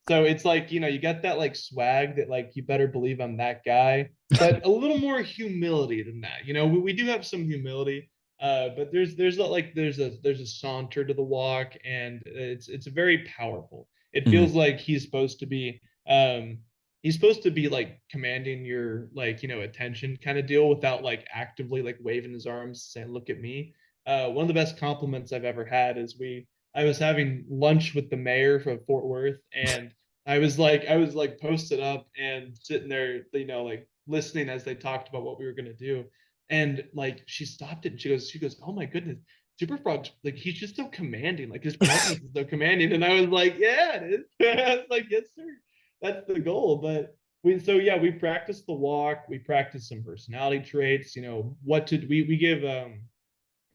So it's like, you got that like swag that like you better believe I'm that guy, but a little more humility than that. We do have some humility. But there's a saunter to the walk, and it's very powerful. It Mhm. feels like um he's supposed to be like commanding your like attention kind of deal without like actively like waving his arms saying look at me. One of the best compliments I've ever had is we I was having lunch with the mayor from Fort Worth, and I was like posted up and sitting there, like listening as they talked about what we were gonna do. And like she stopped it and she goes, oh my goodness, Superfrog's like he's just so commanding, like his presence is so commanding. And I was like, yeah, it is. I was like, yes, sir. That's the goal. But we practice the walk, we practice some personality traits, what to we give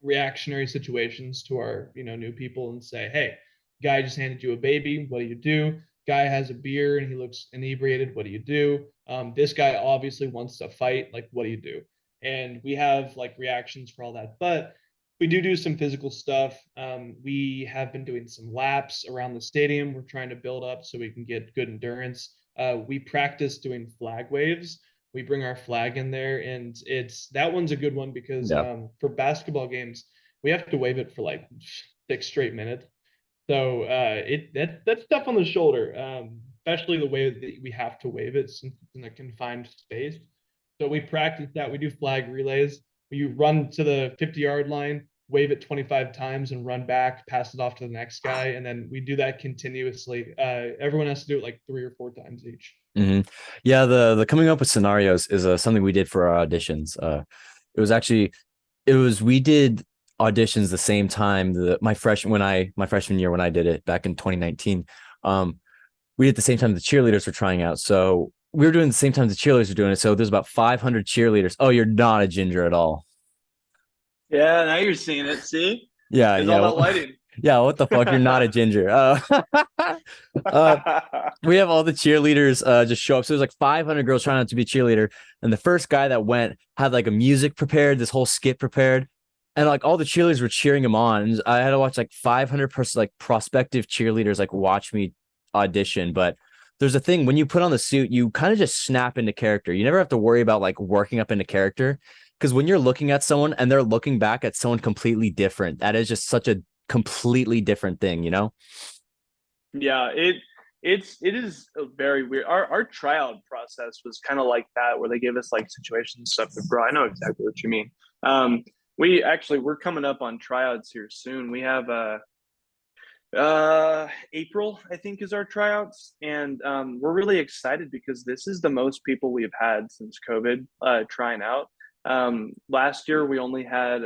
reactionary situations to our new people and say, hey, guy just handed you a baby, what do you do? Guy has a beer and he looks inebriated, what do you do? This guy obviously wants to fight, like what do you do? And we have like reactions for all that, but we do some physical stuff. We have been doing some laps around the stadium. We're trying to build up so we can get good endurance. We practice doing flag waves. We bring our flag in there, and it's that one's a good one because Yeah. for basketball games we have to wave it for like 6 straight minutes. So that's tough on the shoulder, especially the way that we have to wave it since it's in a confined space. So we practice that. We do flag relays. We run to the 50-yard line, wave it 25 times, and run back, pass it off to the next guy, and then we do that continuously. Everyone has to do it like 3 or 4 times each. Hmm. Yeah, the coming up with scenarios is something we did for our auditions. It was actually it was we did auditions the same time my freshman year when I did it back in 2019. Um, we did the same time the cheerleaders were trying out. So we were doing the same time the cheerleaders were doing it. So there's about 500 cheerleaders. Oh, you're not a ginger at all. Yeah, now you're seeing it. See? Yeah, It's yeah. all that Well, lighting. yeah, what the fuck? You're not a ginger. Uh, we have all the cheerleaders just show up. So there's like 500 girls trying out to be a cheerleader. And the first guy that went had like a music prepared, this whole skit prepared. And like all the cheerleaders were cheering him on. And I had to watch like 500 like prospective cheerleaders like watch me audition. But there's a thing when you put on the suit, you kind of just snap into character. You never have to worry about like working up into character. Because when you're looking at someone and they're looking back at someone completely different, that is just such a completely different thing, you know? Yeah, it is a very weird. Our tryout process was kind of like that, where they give us like situations and stuff. But bro, I know exactly what you mean. We're coming up on tryouts here soon. We have April, I think, is our tryouts, and we're really excited because this is the most people we've had since COVID trying out. Last year we only had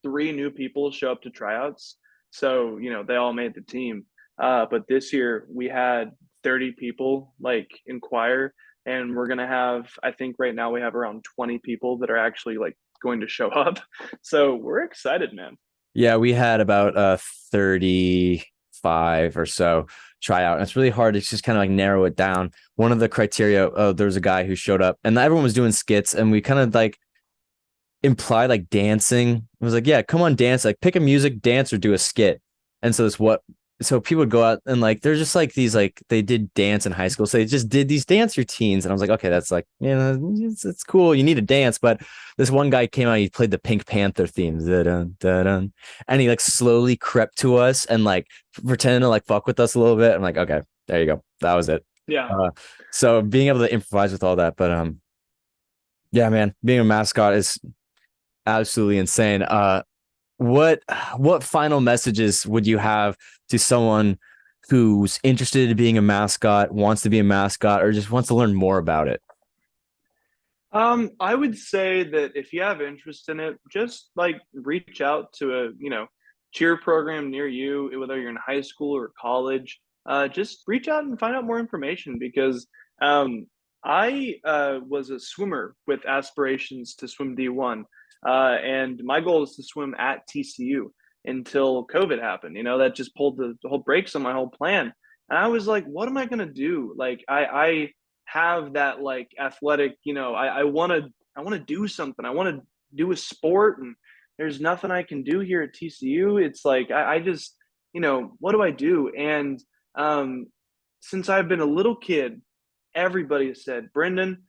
3 new people show up to tryouts, so they all made the team. But this year we had 30 people like inquire, and we're gonna have, I think right now we have around 20 people that are actually like going to show up. So we're excited, man. Yeah, we had about 35 or so try out. And it's really hard to just kind of like narrow it down. One of the criteria, there was a guy who showed up and everyone was doing skits and we kind of like implied like dancing. It was like, yeah, come on, dance, like pick a music, dance or do a skit. And so it's what so people would go out and like they're just like these like they did dance in high school. So they just did these dance routines. And I was like, okay, that's like, it's cool. You need to dance. But this one guy came out, he played the Pink Panther theme. Da-dun, da-dun, and he like slowly crept to us and like pretended to like fuck with us a little bit. I'm like, okay, there you go. That was it. Yeah. So being able to improvise with all that, but yeah, man, being a mascot is absolutely insane. What what final messages would you have to someone who's interested in being a mascot, wants to be a mascot, or just wants to learn more about it? I would say that if you have interest in it, just like reach out to a, cheer program near you, whether you're in high school or college. Just reach out and find out more information because I was a swimmer with aspirations to swim D1. And my goal is to swim at TCU until COVID happened. That just pulled the whole brakes on my whole plan. And I was like, what am I going to do? Like, I have that like athletic, I want to do something. I want to do a sport, and there's nothing I can do here at TCU. It's like I just, what do I do? And since I've been a little kid, everybody has said, Brendan,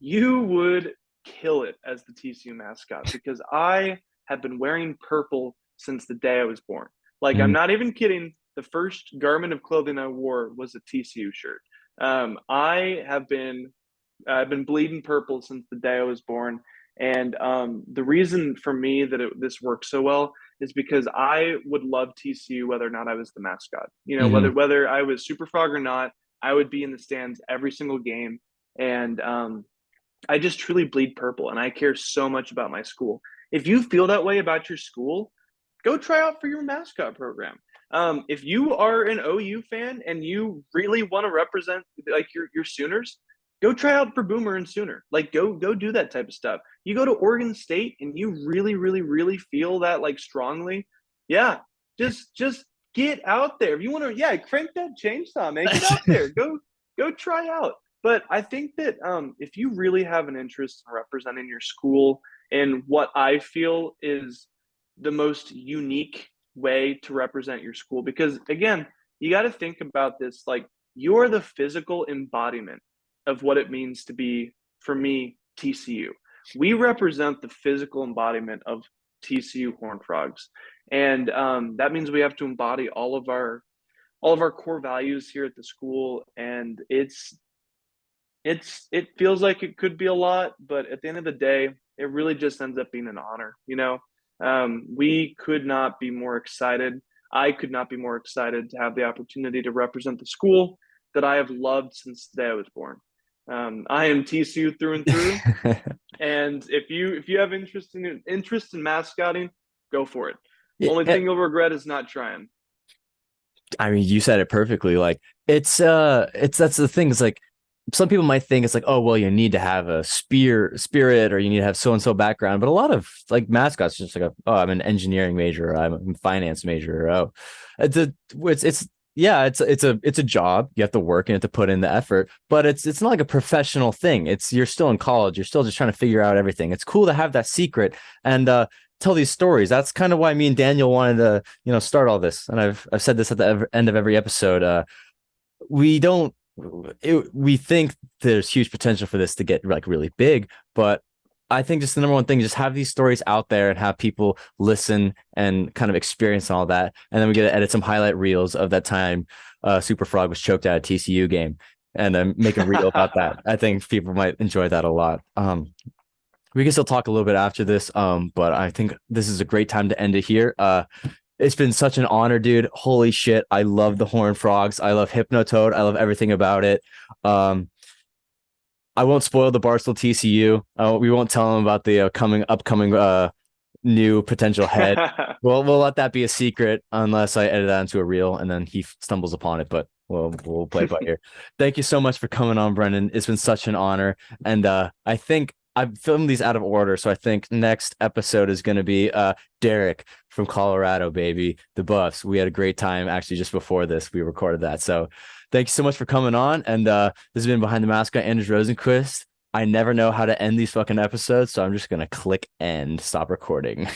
you would kill it as the TCU mascot because I have been wearing purple since the day I was born. Like, I'm Mhm. not even kidding. The first garment of clothing I wore was a TCU shirt. I have been I've been bleeding purple since the day I was born. And the reason for me that this works so well is because I would love TCU whether or not I was the mascot. You know, Mhm. whether I was Superfrog or not, I would be in the stands every single game. And I just truly bleed purple, and I care so much about my school. If you feel that way about your school, go try out for your mascot program. If you are an OU fan and you really want to represent like your Sooners, go try out for Boomer and Sooner. Like go do that type of stuff. You go to Oregon State and you really feel that like strongly. Yeah, just get out there. If you want to, yeah, crank that chainsaw, man. Get out there. Go try out. But I think that if you really have an interest in representing your school in what I feel is the most unique way to represent your school, because again, you got to think about this like you're the physical embodiment of what it means to be, for me, TCU. We represent the physical embodiment of TCU Horned Frogs, and that means we have to embody all of our core values here at the school, and it feels like it could be a lot, but at the end of the day, it really just ends up being an honor. You know, we could not be more excited. I could not be more excited to have the opportunity to represent the school that I have loved since the day I was born. I am TCU through and through, and if you have interest in mascotting, go for it. Only Yeah, thing you'll regret is not trying. I mean, you said it perfectly. Like it's that's the thing. It's like some people might think it's like, oh, well, you need to have a spirit or you need to have so and so background. But a lot of like mascots just like, oh, I'm an engineering major, or I'm a finance major. Or, oh, it's yeah, it's a job. You have to work and you have to put in the effort, but it's not like a professional thing. It's you're still in college. You're still just trying to figure out everything. It's cool to have that secret and tell these stories. That's kind of why me and Daniel wanted to, start all this. And I've said this at the end of every episode. We don't we think there's huge potential for this to get like really big, but I think just the number one thing is just have these stories out there and have people listen and kind of experience all that, and then we get to edit some highlight reels of that time Superfrog was choked at a TCU game, and then make a reel about that. I think people might enjoy that a lot. We can still talk a little bit after this, but I think this is a great time to end it here. It's been such an honor, dude. Holy shit. I love the Horned Frogs. I love Hypnotoad. I love everything about it. Um, I won't spoil the Barstool TCU. We won't tell them about the upcoming new potential head. We'll let that be a secret unless I edit that into a reel and then he stumbles upon it. But we'll play it by ear. Thank you so much for coming on, Brendan. It's been such an honor, and I think I've filmed these out of order, so I think next episode is going to be Derek from Colorado, baby, the Buffs. We had a great time actually just before this. We recorded that, so thank you so much for coming on. And this has been Behind the Mascot, Anders Rosenquist. I never know how to end these fucking episodes, so I'm just gonna click end, stop recording.